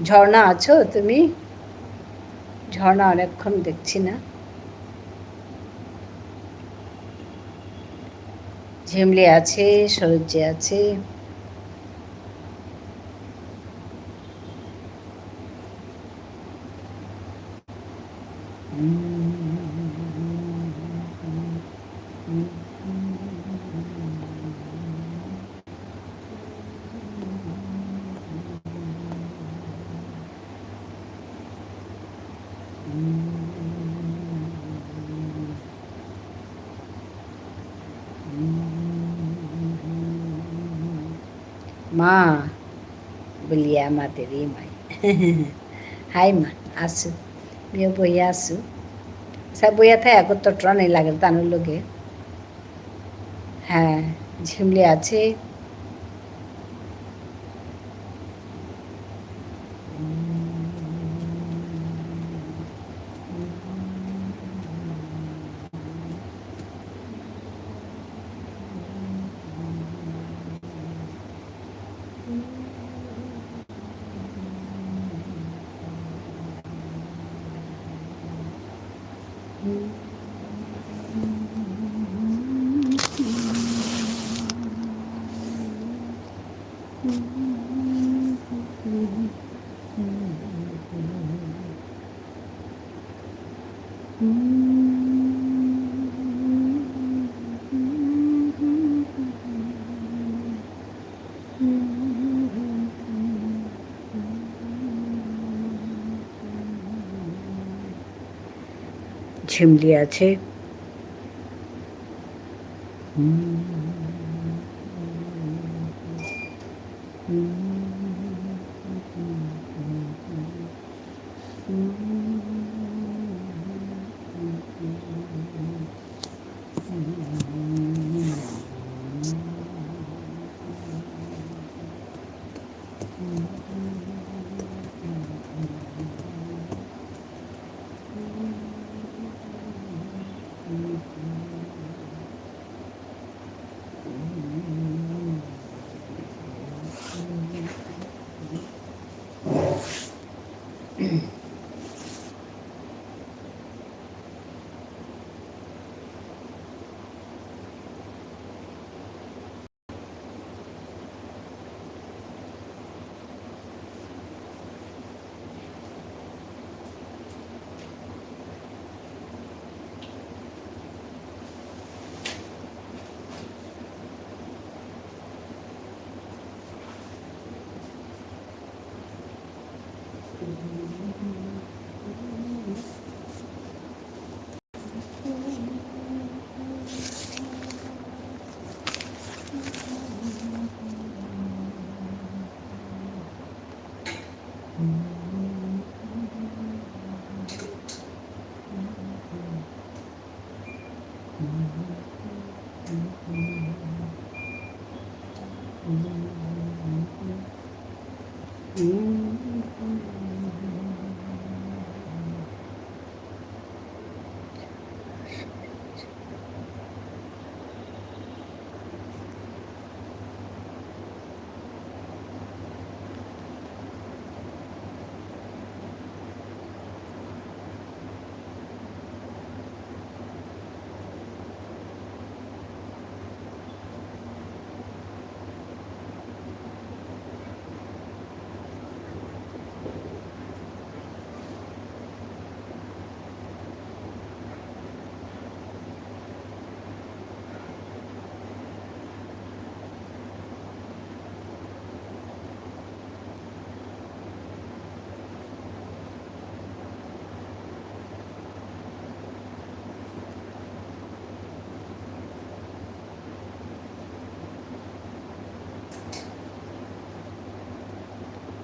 Speaker 2: ঝর্ণা আছো তুমি? ঝর্ণা অনেকক্ষণ দেখছি না। ঝিমলি আছে, সরোজ্জি আছে। Ma, beli materi mai. Hai ma, asu. Dia boi asu. Sa boya থাকে একত্র ট্রনে লাগে তানোর লোকে। হ্যাঁ, ঝিমলি আছে। ঝিমলি আছে।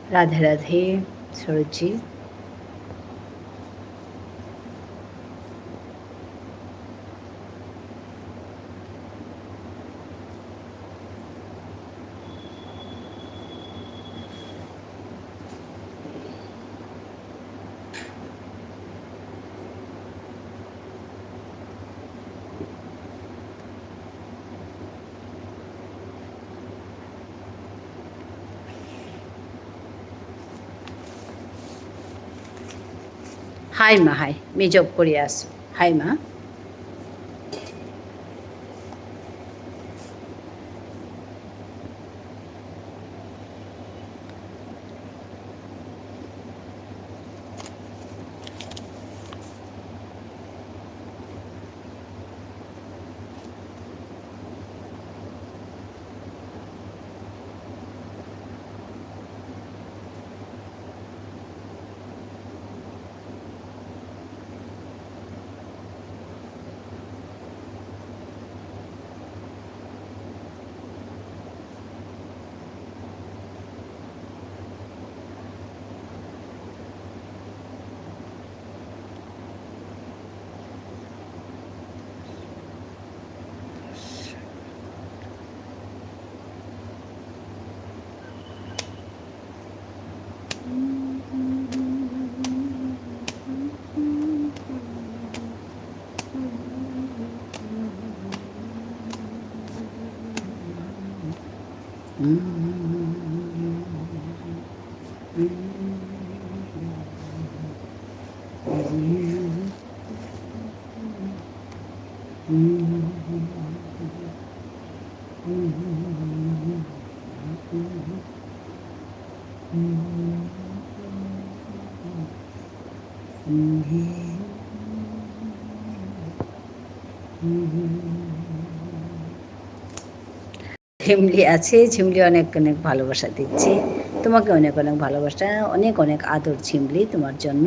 Speaker 2: রাধে রাধে সরোজি। হাই মা হাই মেজব কৰি আছোঁ হাই মা ঝিমলি আছে ঝিমলি অনেক অনেক ভালোবাসা দিচ্ছি তোমাকে অনেক অনেক ভালোবাসা অনেক অনেক আদর ঝিমলি তোমার জন্য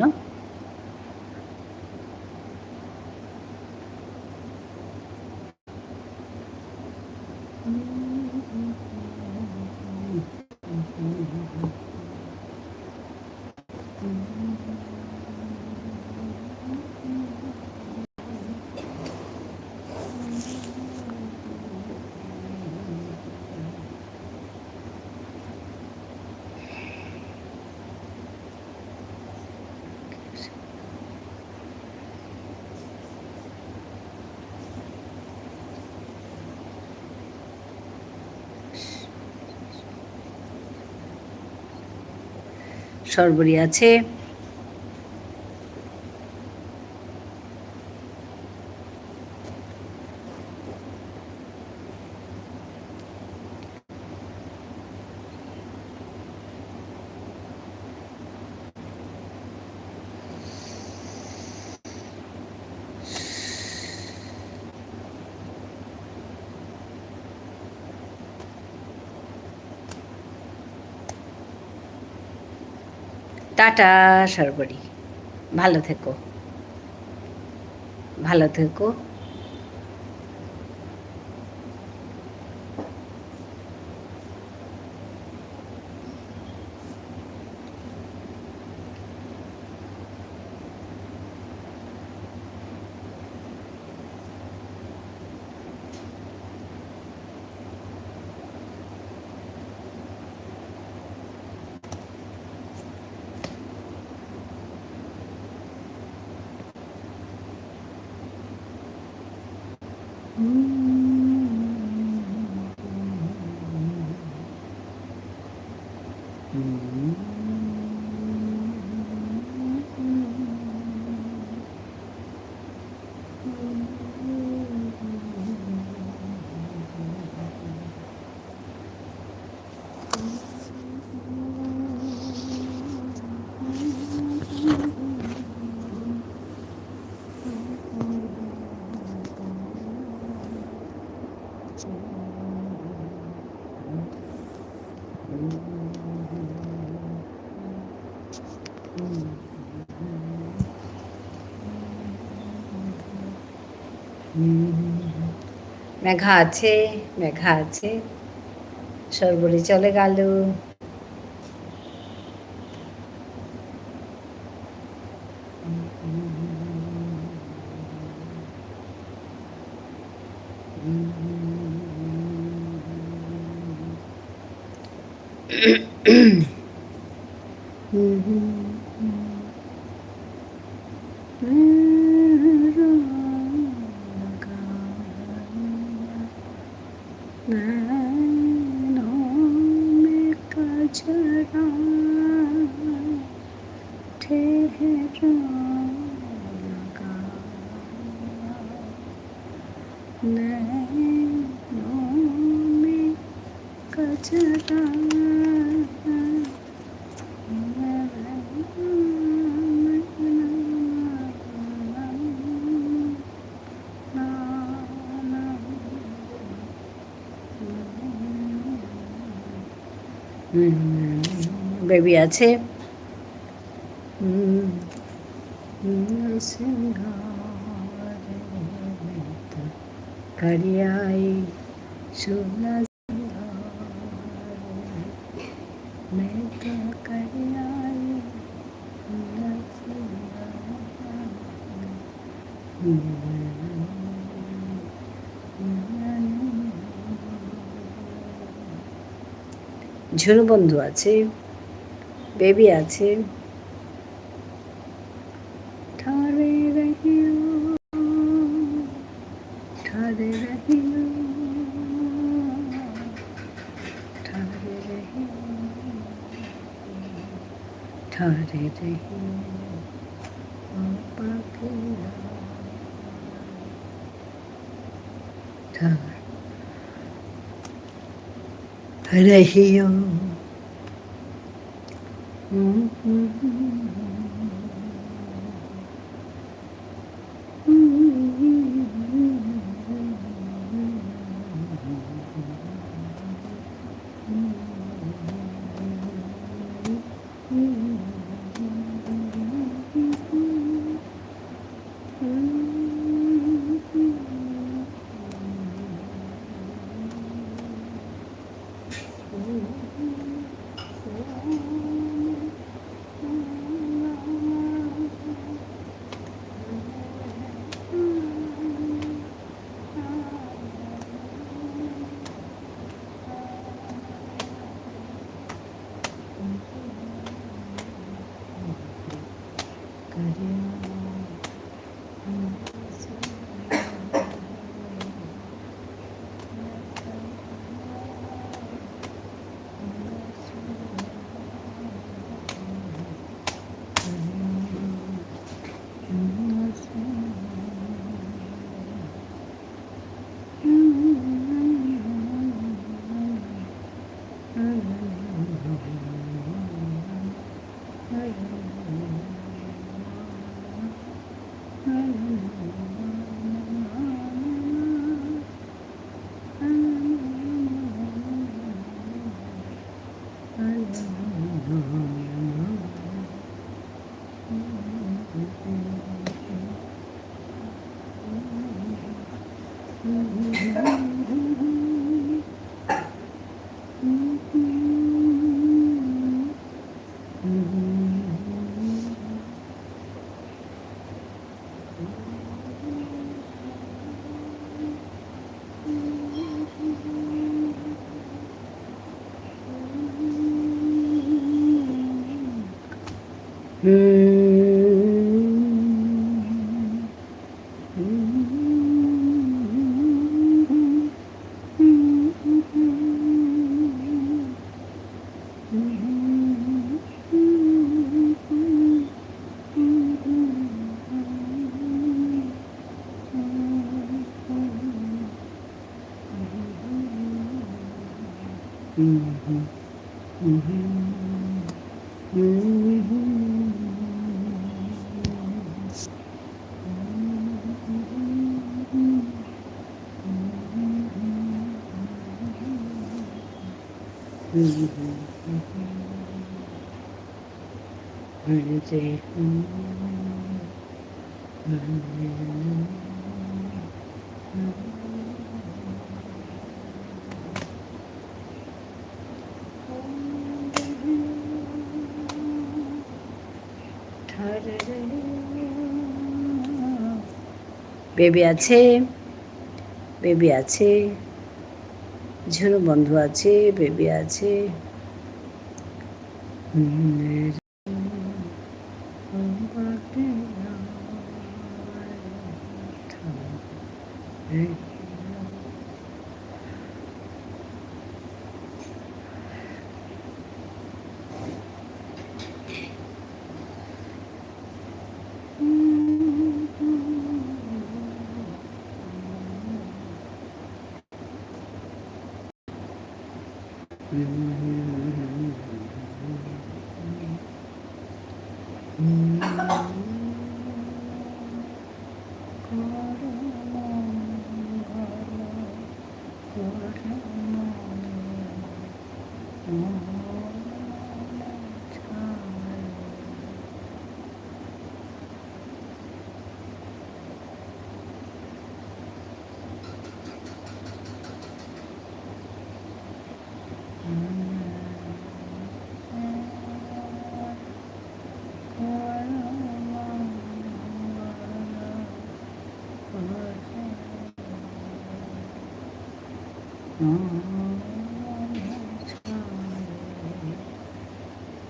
Speaker 2: সরবরি আছে টাটা সরবরি ভালো থেকো ভালো থেকো মেঘা আছে মেঘা আছে সরবরি চলে গেল ठहरा বেবি আছে करियाई सोना मैं तो करियाई ঝুনু বন্ধু আছে বেবি আছে ঠারে রহিও ঠারে রহিও ঠারে রহিও ঠারে রহিও পাখিরা ঠারে রহিও বেবি আছে বেবি আছে ঝুনু বন্ধু আছে বেবি আছে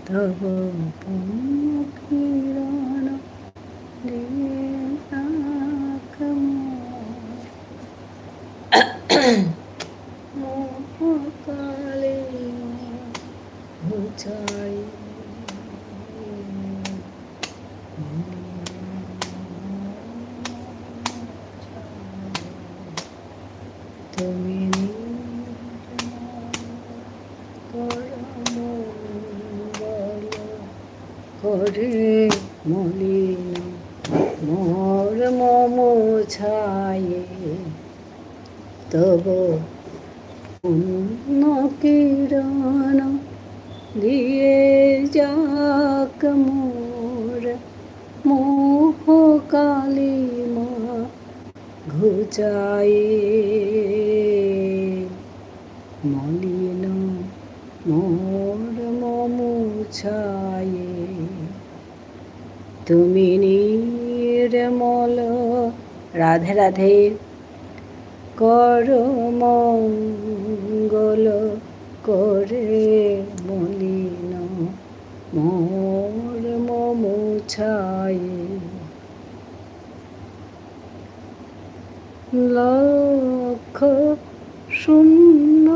Speaker 1: তব কিরণ দিয়ে মোহকালে ঘুচাই তুমি করে মলিন মোর মোছায়ে তব পুণ্য কিরণ দিয়ে যাক মোর মোহ কালিমা ঘুচায়ে মলিন মোর মোছায়ে তুমি নির্মল রাধে রাধে কর মঙ্গল করে মলিন মোর মোছায়ে লক্ষ শূন্য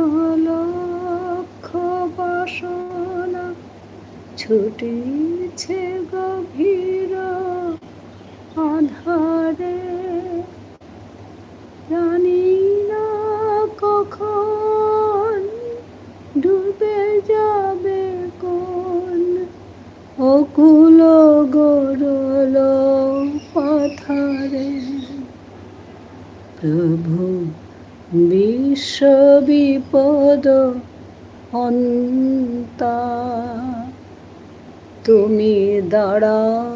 Speaker 1: লক্ষ বাসনা ছুটিছে গভীর আধারে জানি না কখন ডুবে যাবে কোন অকুল গরল পাথারে প্রভু বিশ্ব বিপদ অন্তা তুমি দাঁড়াও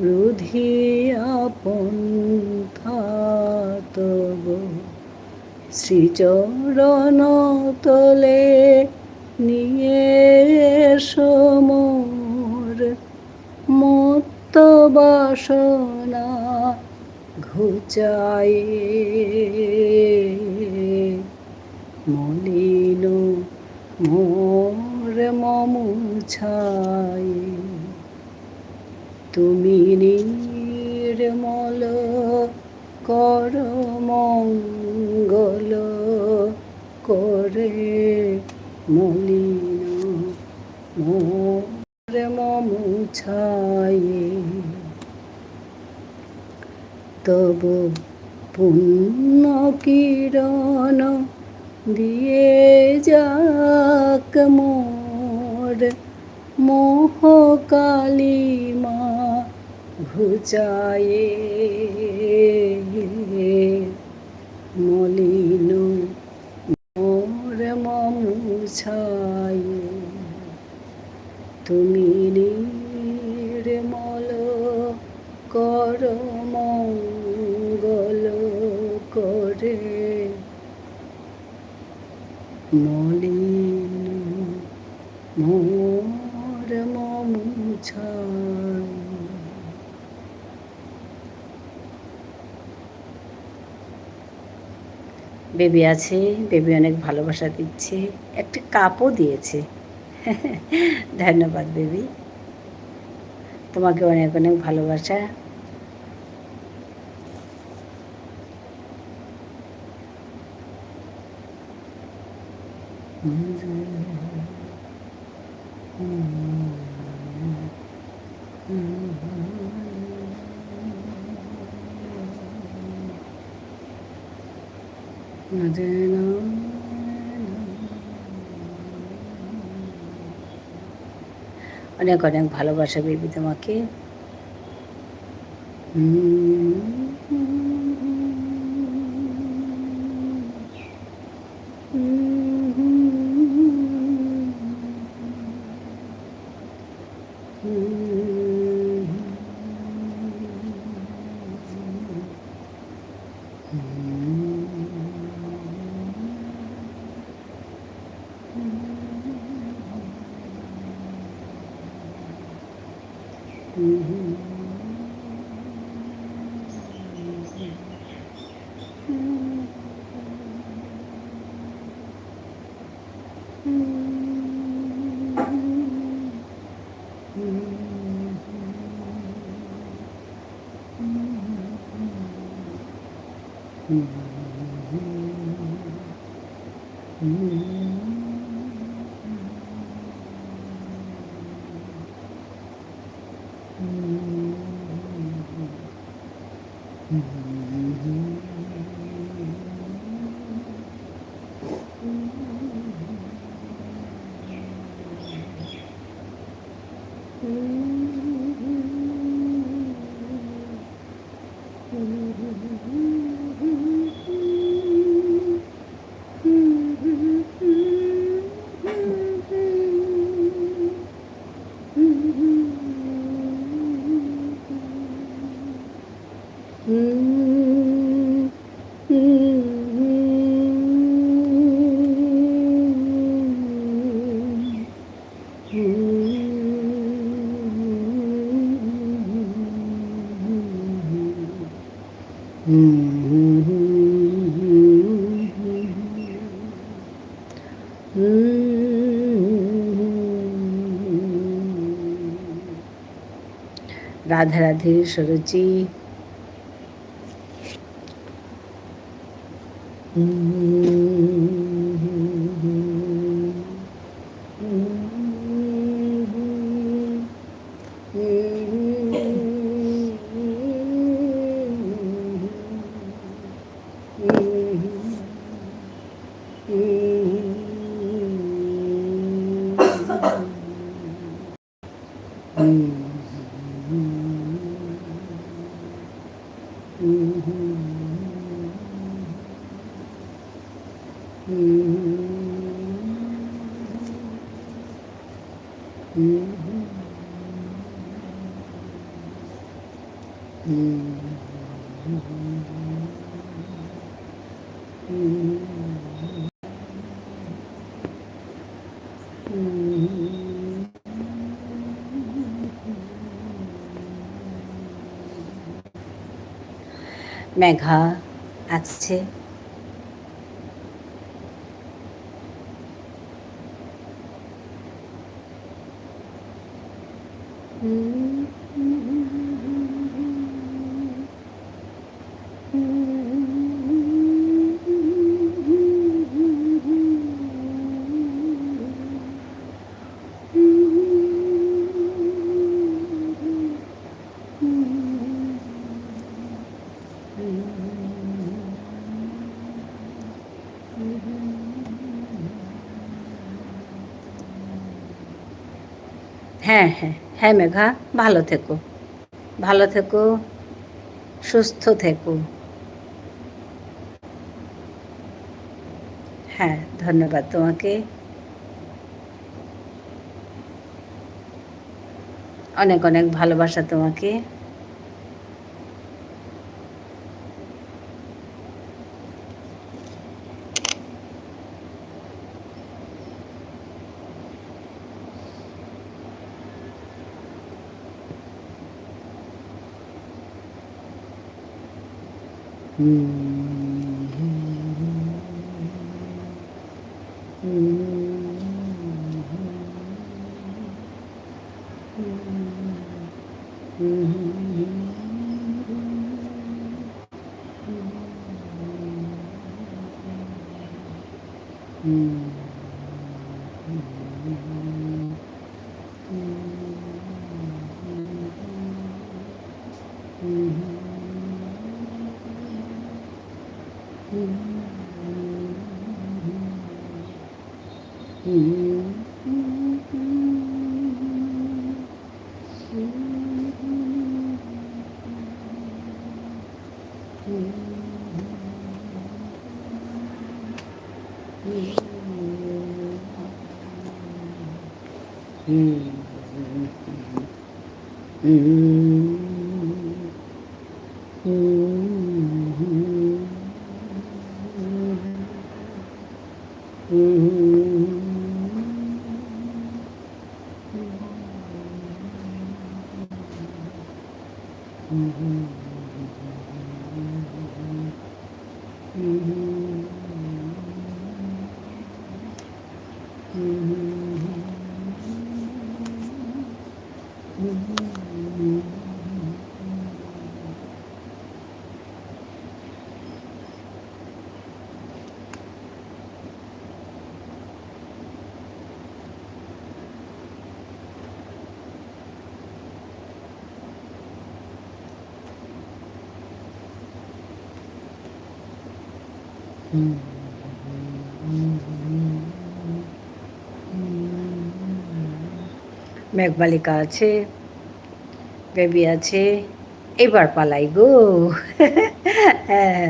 Speaker 1: রুধিয়া পন্থা তব শ্রীচরণ তলে নিয়ে সমর মত্ত বাসনা ঘুচাই মলিন মোর মোছাই তুমি নির্মল কর মঙ্গল করে মলিন মোর মোছাই তব পুণ্য কিরণ দিয়ে যাক মোর মোহ কালিমা ঘুচায়ে মলিন মোর মোছায়ে তুমি নির্মল কর মঙ্গল করে মলিন মোর মোছায়ে বেবি আছে, বেবি অনেক ভালোবাসা দিচ্ছে, একটা কাপও দিয়েছে। ধন্যবাদ বেবি, তোমাকে অনেক অনেক ভালোবাসা।
Speaker 2: অনেক অনেক ভালোবাসা বেবি তোমাকে। রাধে রাধে সরোজি। মেঘা আছে, হ্যাঁ হ্যাঁ হ্যাঁ মেঘা, ভালো থেকো, ভালো থেকো, সুস্থ থেকো। হ্যাঁ, ধন্যবাদ তোমাকে, অনেক অনেক ভালোবাসা তোমাকে। মেঘবালিকা আছে, বেবি আছে, এবার পালাই গো। হ্যাঁ,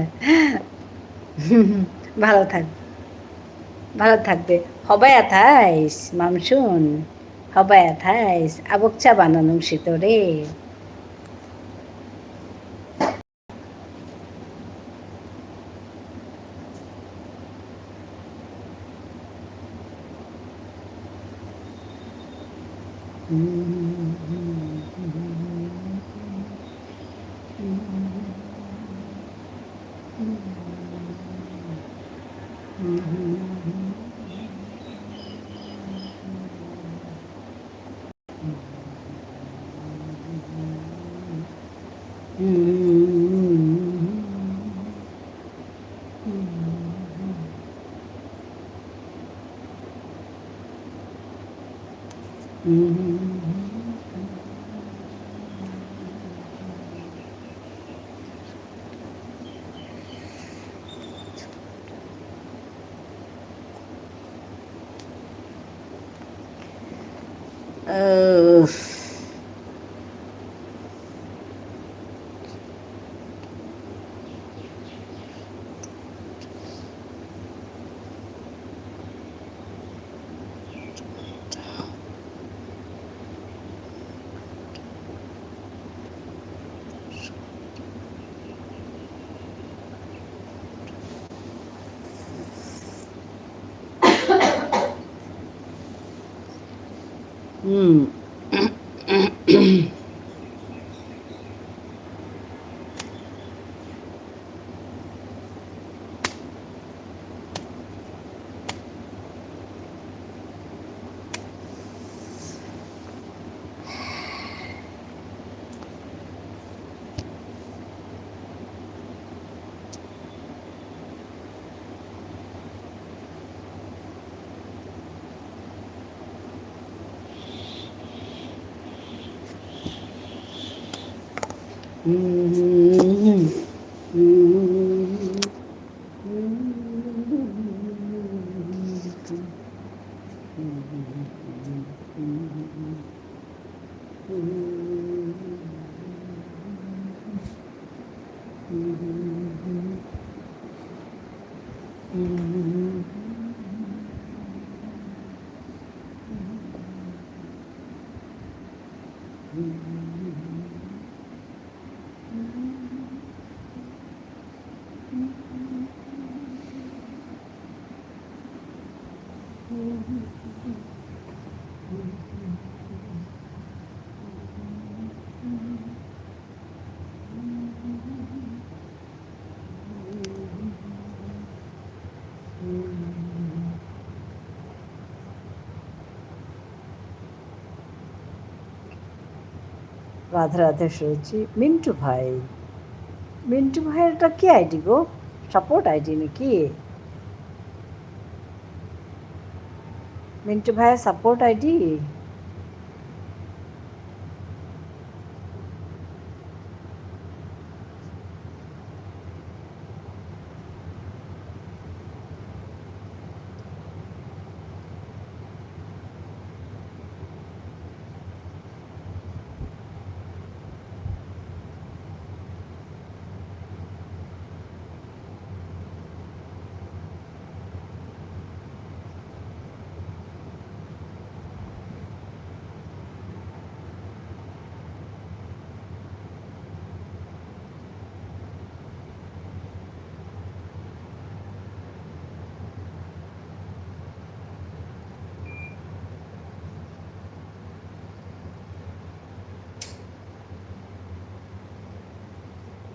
Speaker 2: ভালো থাক, ভালো থাকবে। হবাই আথাইস মামসুন, হবাই আথাইস আবক চা বানানো শীতরে। রাধে রাধে শুয়েছি। মিন্টু ভাই, মিন্টু ভাইয়ের এটা কি আইডি গো? সাপোর্ট আইডি নাকি? মিন্টু ভাইয়ের সাপোর্ট আইডি?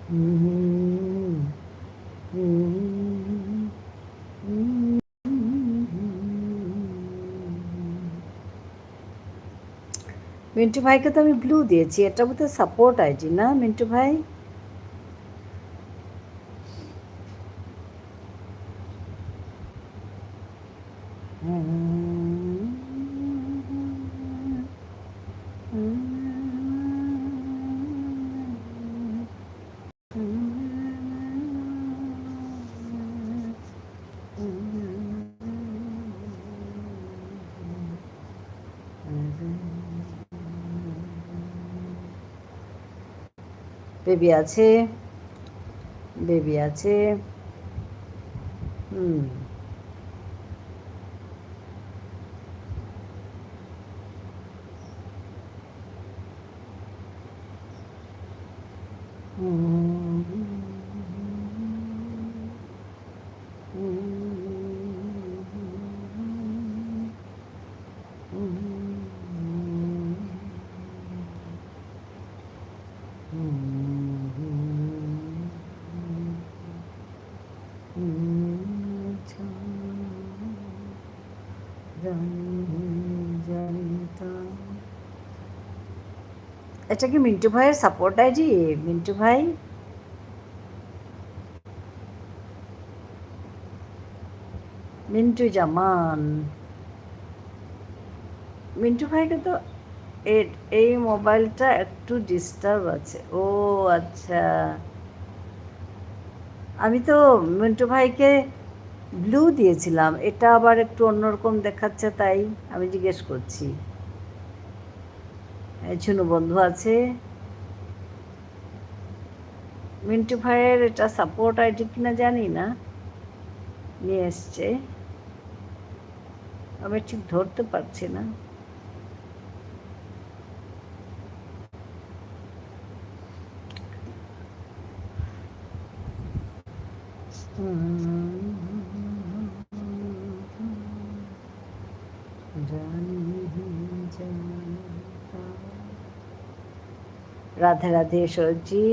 Speaker 2: মিন্টু ভাইকে তো আমি ব্লু দিয়েছি, এটা বোধহয় সাপোর্ট আইডি না মিন্টু ভাই? বেবি আছে, বেবি আছে। এটা কি মিন্টু ভাইয়ের সাপোর্ট আইডি? মিন্টু ভাই, মিন্টু জামান, মিন্টু ভাইকে তো এই মোবাইলটা একটু ডিস্টার্ব আছে। ও আচ্ছা, আমি তো মিন্টু ভাইকে ব্লু দিয়েছিলাম, এটা আবার একটু অন্যরকম দেখাচ্ছে, তাই আমি জিজ্ঞেস করছি। ঝুনু বন্ধু আছে। মিন্টু ভাইয়ের এটা সাপোর্ট আইডি কিনা জানি না, নিয়ে এসছে, আমি ঠিক ধরতে পারছি না। Radhe Radhe Sarji.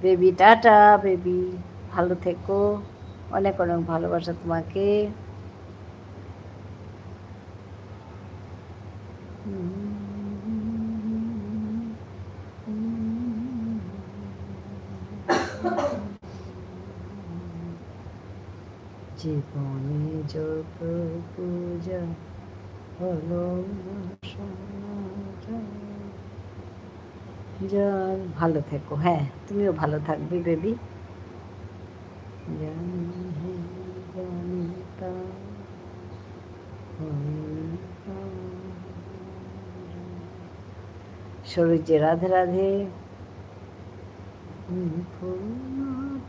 Speaker 2: Baby tata, baby ভালো থেকো, অনেক অনেক ভালোবাসা তোমাকে। জীবনে যত পূজা হলো যার, ভালো থেকো। হ্যাঁ, তুমিও ভালো থাকবে বেবি। সরুজি রাধে রাধে।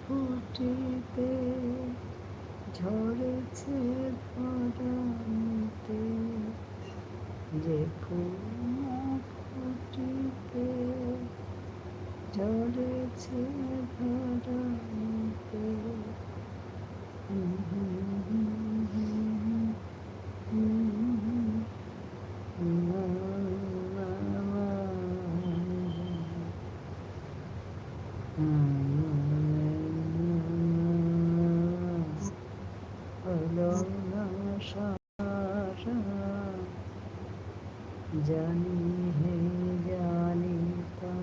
Speaker 2: ফুটিতে ঝরেছে ধরাতে, যে ফুল ফুটিতে ঝরেছে ধরাতে। জানি হে জানি তা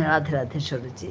Speaker 2: রাধে রাধে সরুচি।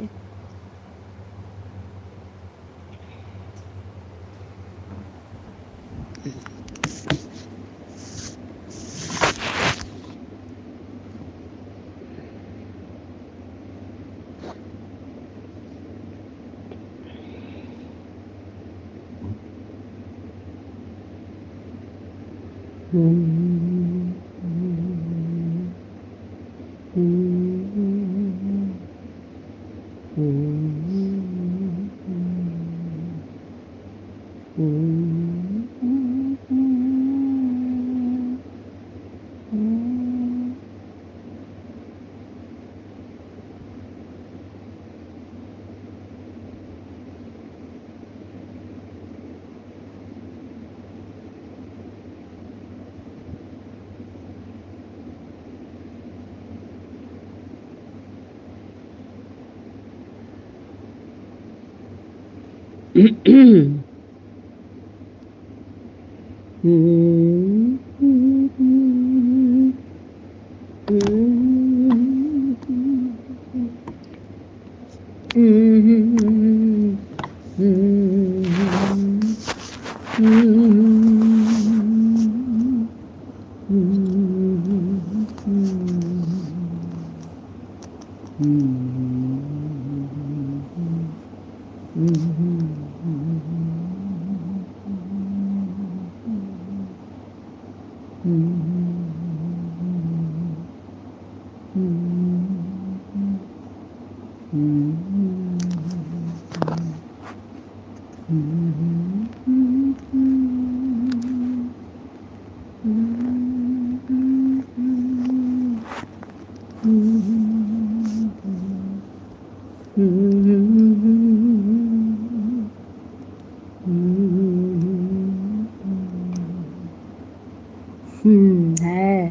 Speaker 2: হ্যাঁ,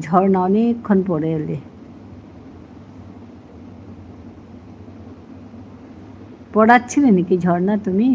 Speaker 2: ঝর্ণা অনেকক্ষণ পরে এলে। পড়াচ্ছিলে নাকি ঝর্ণা তুমি?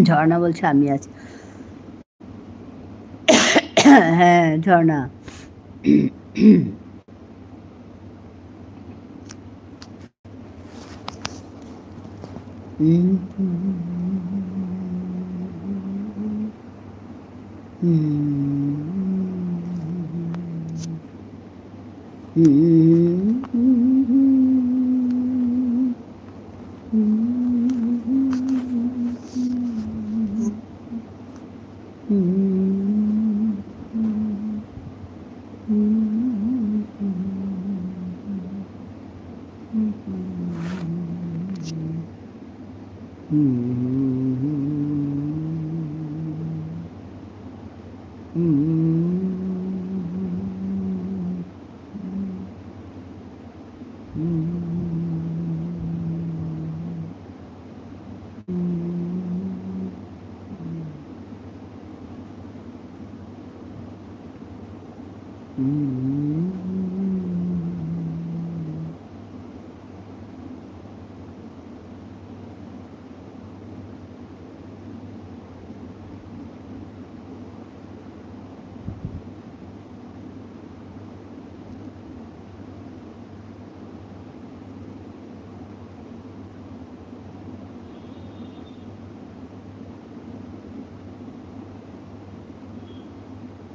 Speaker 2: ঝর্ণা বলছে আমি আছি। হ্যাঁ ঝর্ণা,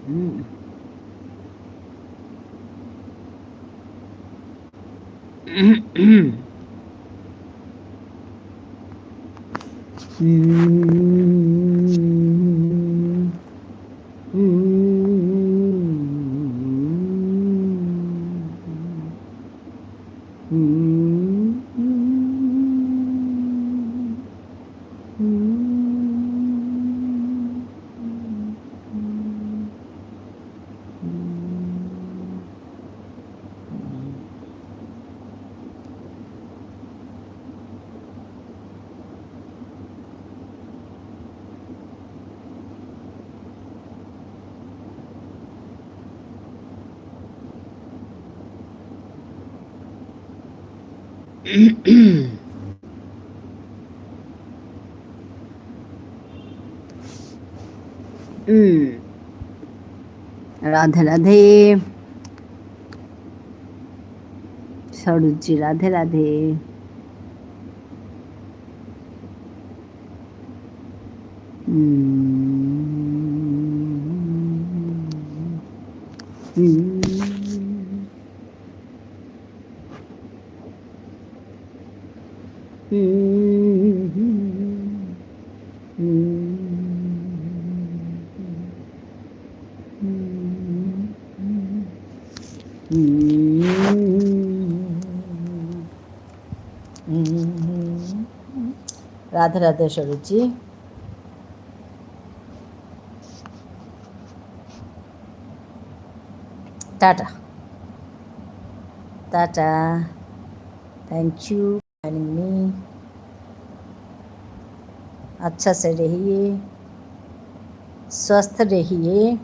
Speaker 1: হুম। Radhe Radhe Saroji, Radhe Radhe. Radhe Radhe Saroji. Tata tata. Thank you joining me। अच्छा से रहिए, स्वस्थ रहिए।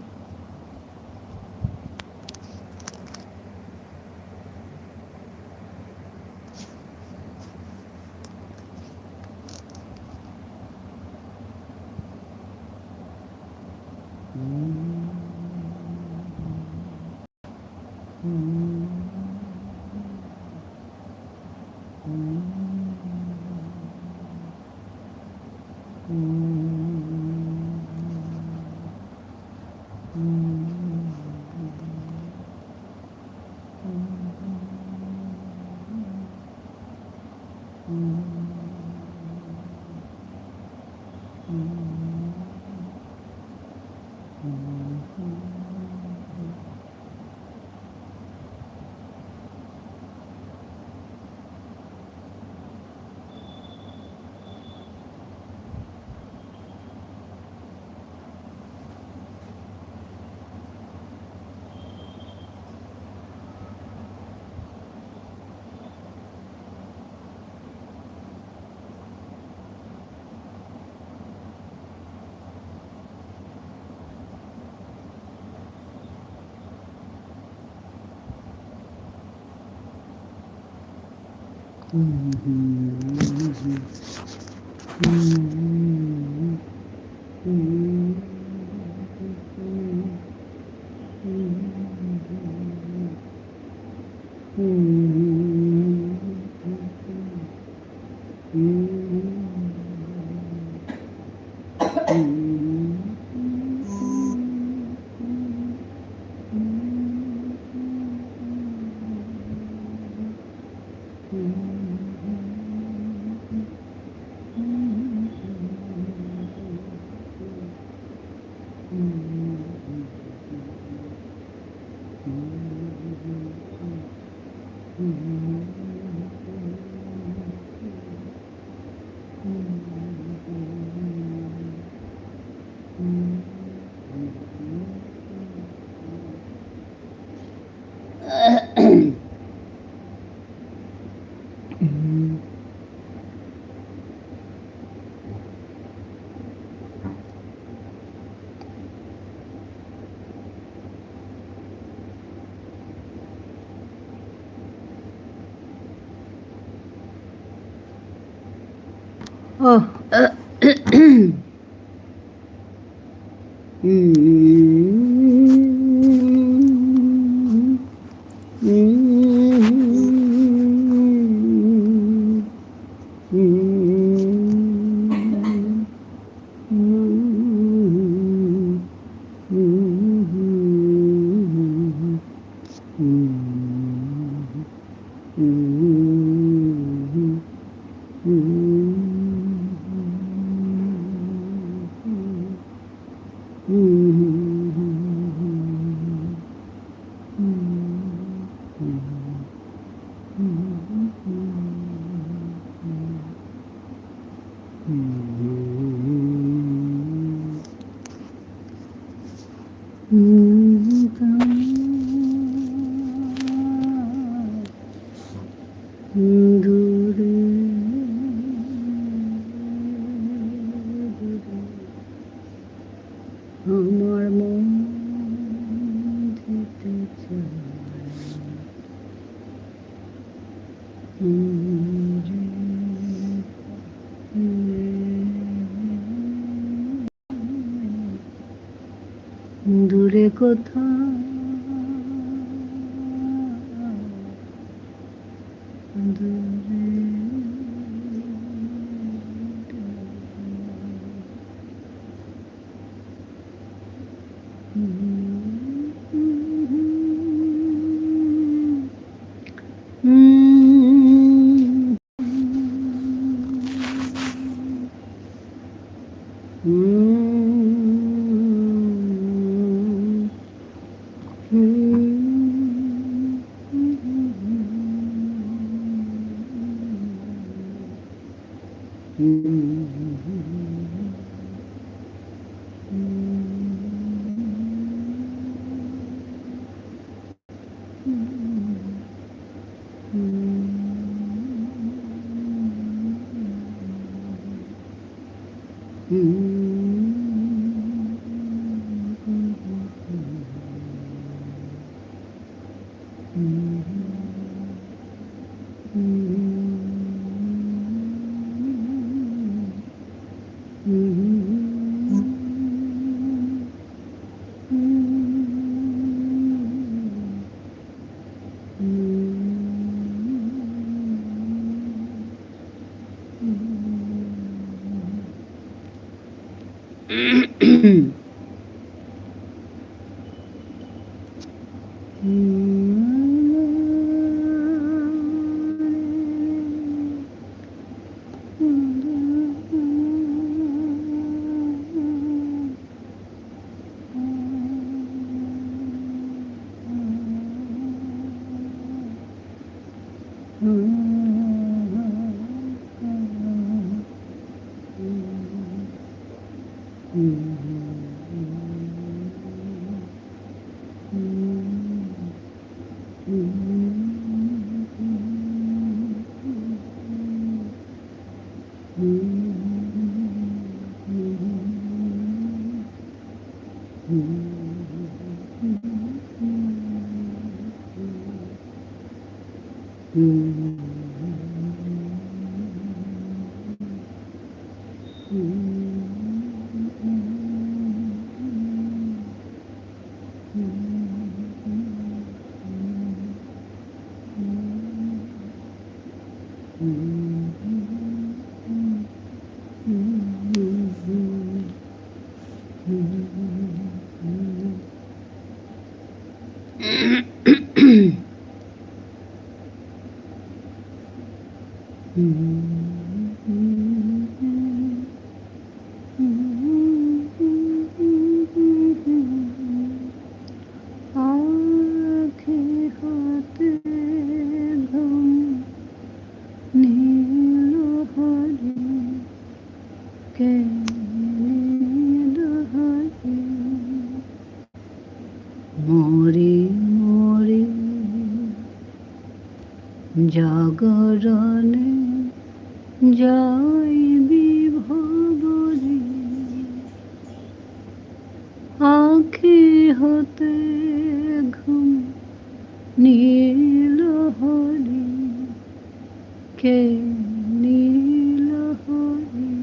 Speaker 1: Oh. দূরে আমার মন যেতে চায় দূরে কোথাও দূরে মরে মরে জাগরণে যাই বিভবরে আঁখি হতে ঘুম নীল হরি কে নীল হরি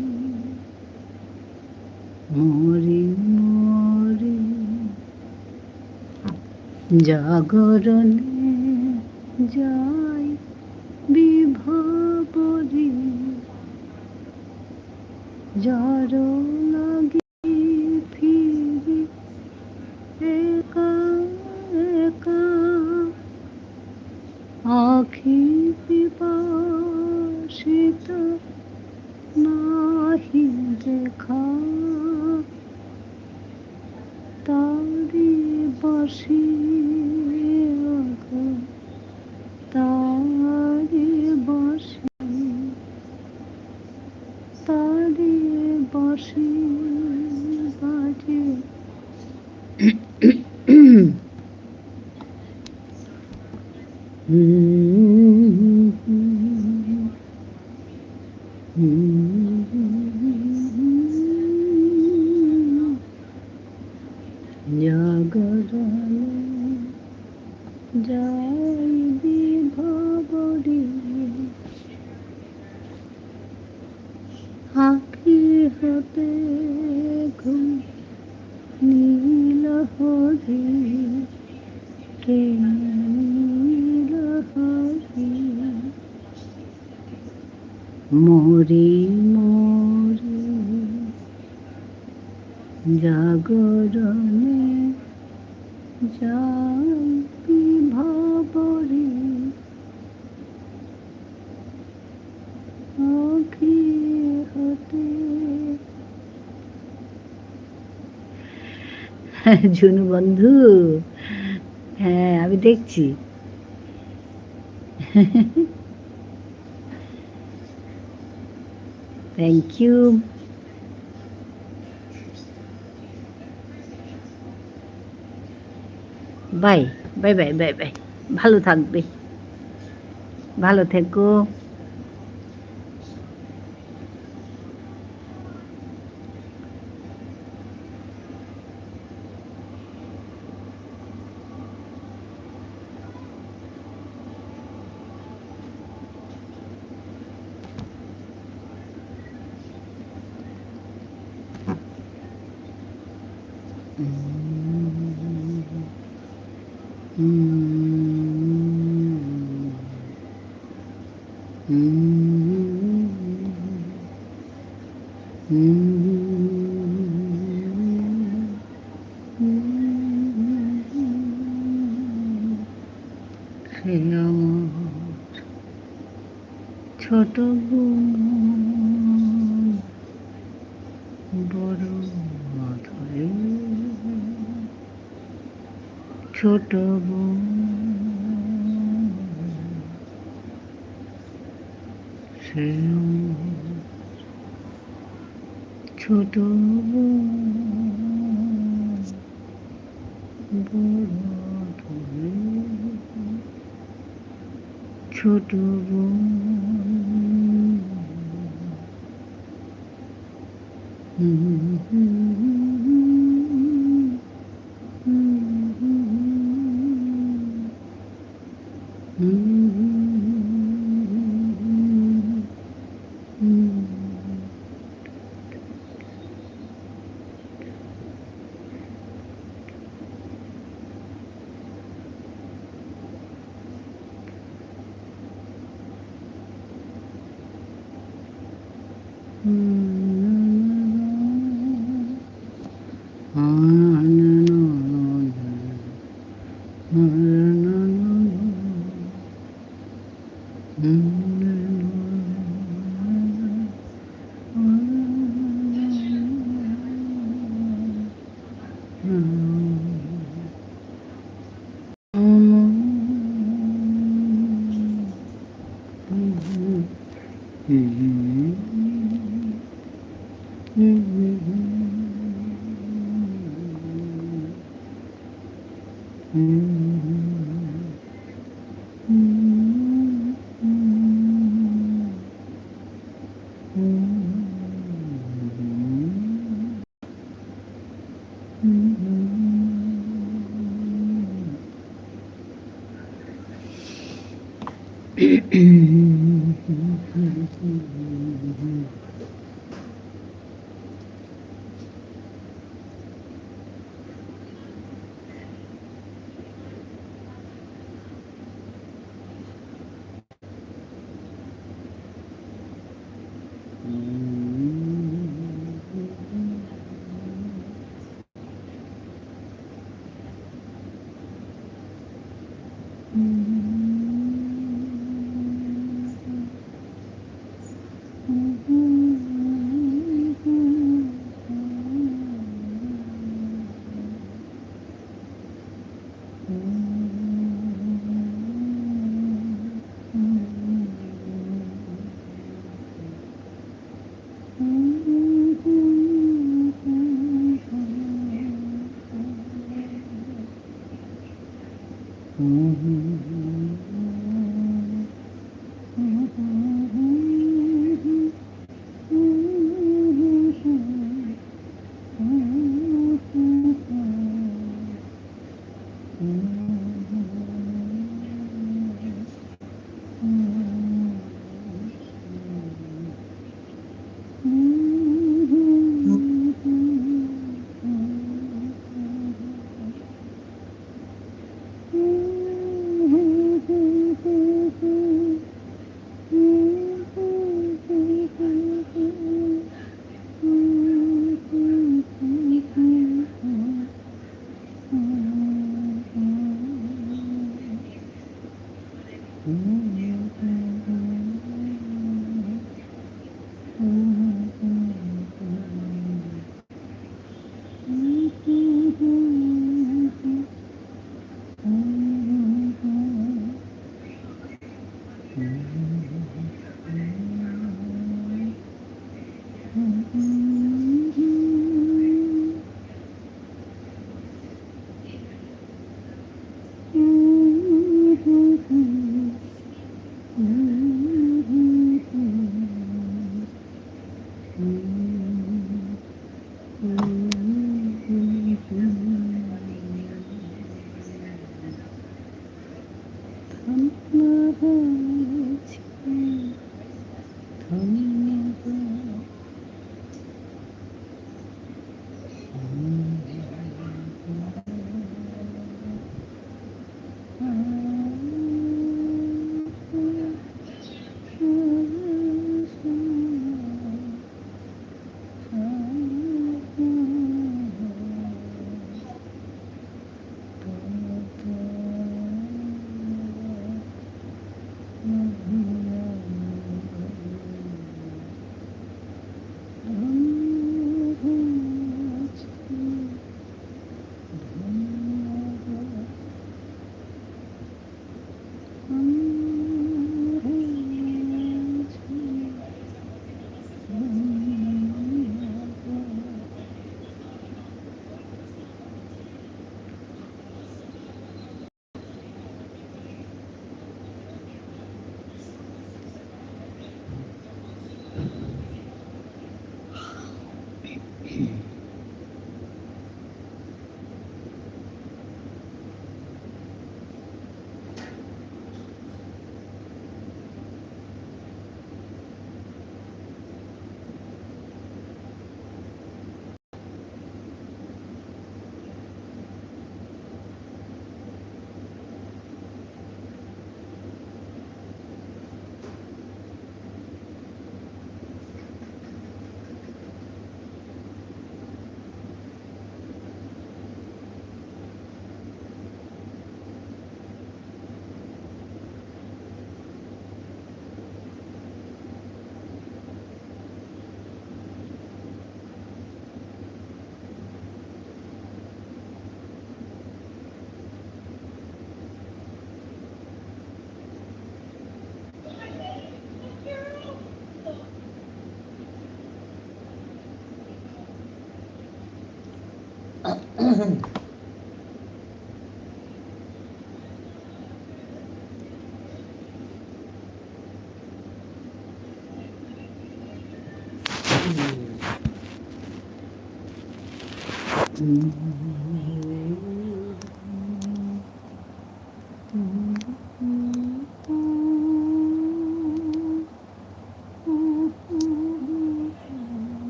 Speaker 1: মরে মরে জাগরণে যাই বিভবরে যার লাগি ফিরি একা একা আখি পিপাসিত নাহি দেখা, তারি বাসি তারি বাসি তারি বাসি বাজে। জাগরণে যাইবি ভাবরি, আখি হতে ঘুম নীল হরি, কে নীল হরি। মরি মরি জাগরণে যাইবি ভাবরি, আখি হতে। ঝুনু বন্ধু, হ্যাঁ আমি দেখছি। Thank you. Bye bye bye bye bye. ভালো থাকবে, ভালো থেকো। সে আমার ছোট বোন বড় মাথায়, ছোট বোন সে আমার ছোট বোন বড় ধরে, ছোট বোন।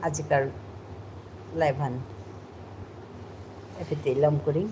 Speaker 2: আজিকার লাইভান এফিতে লম করি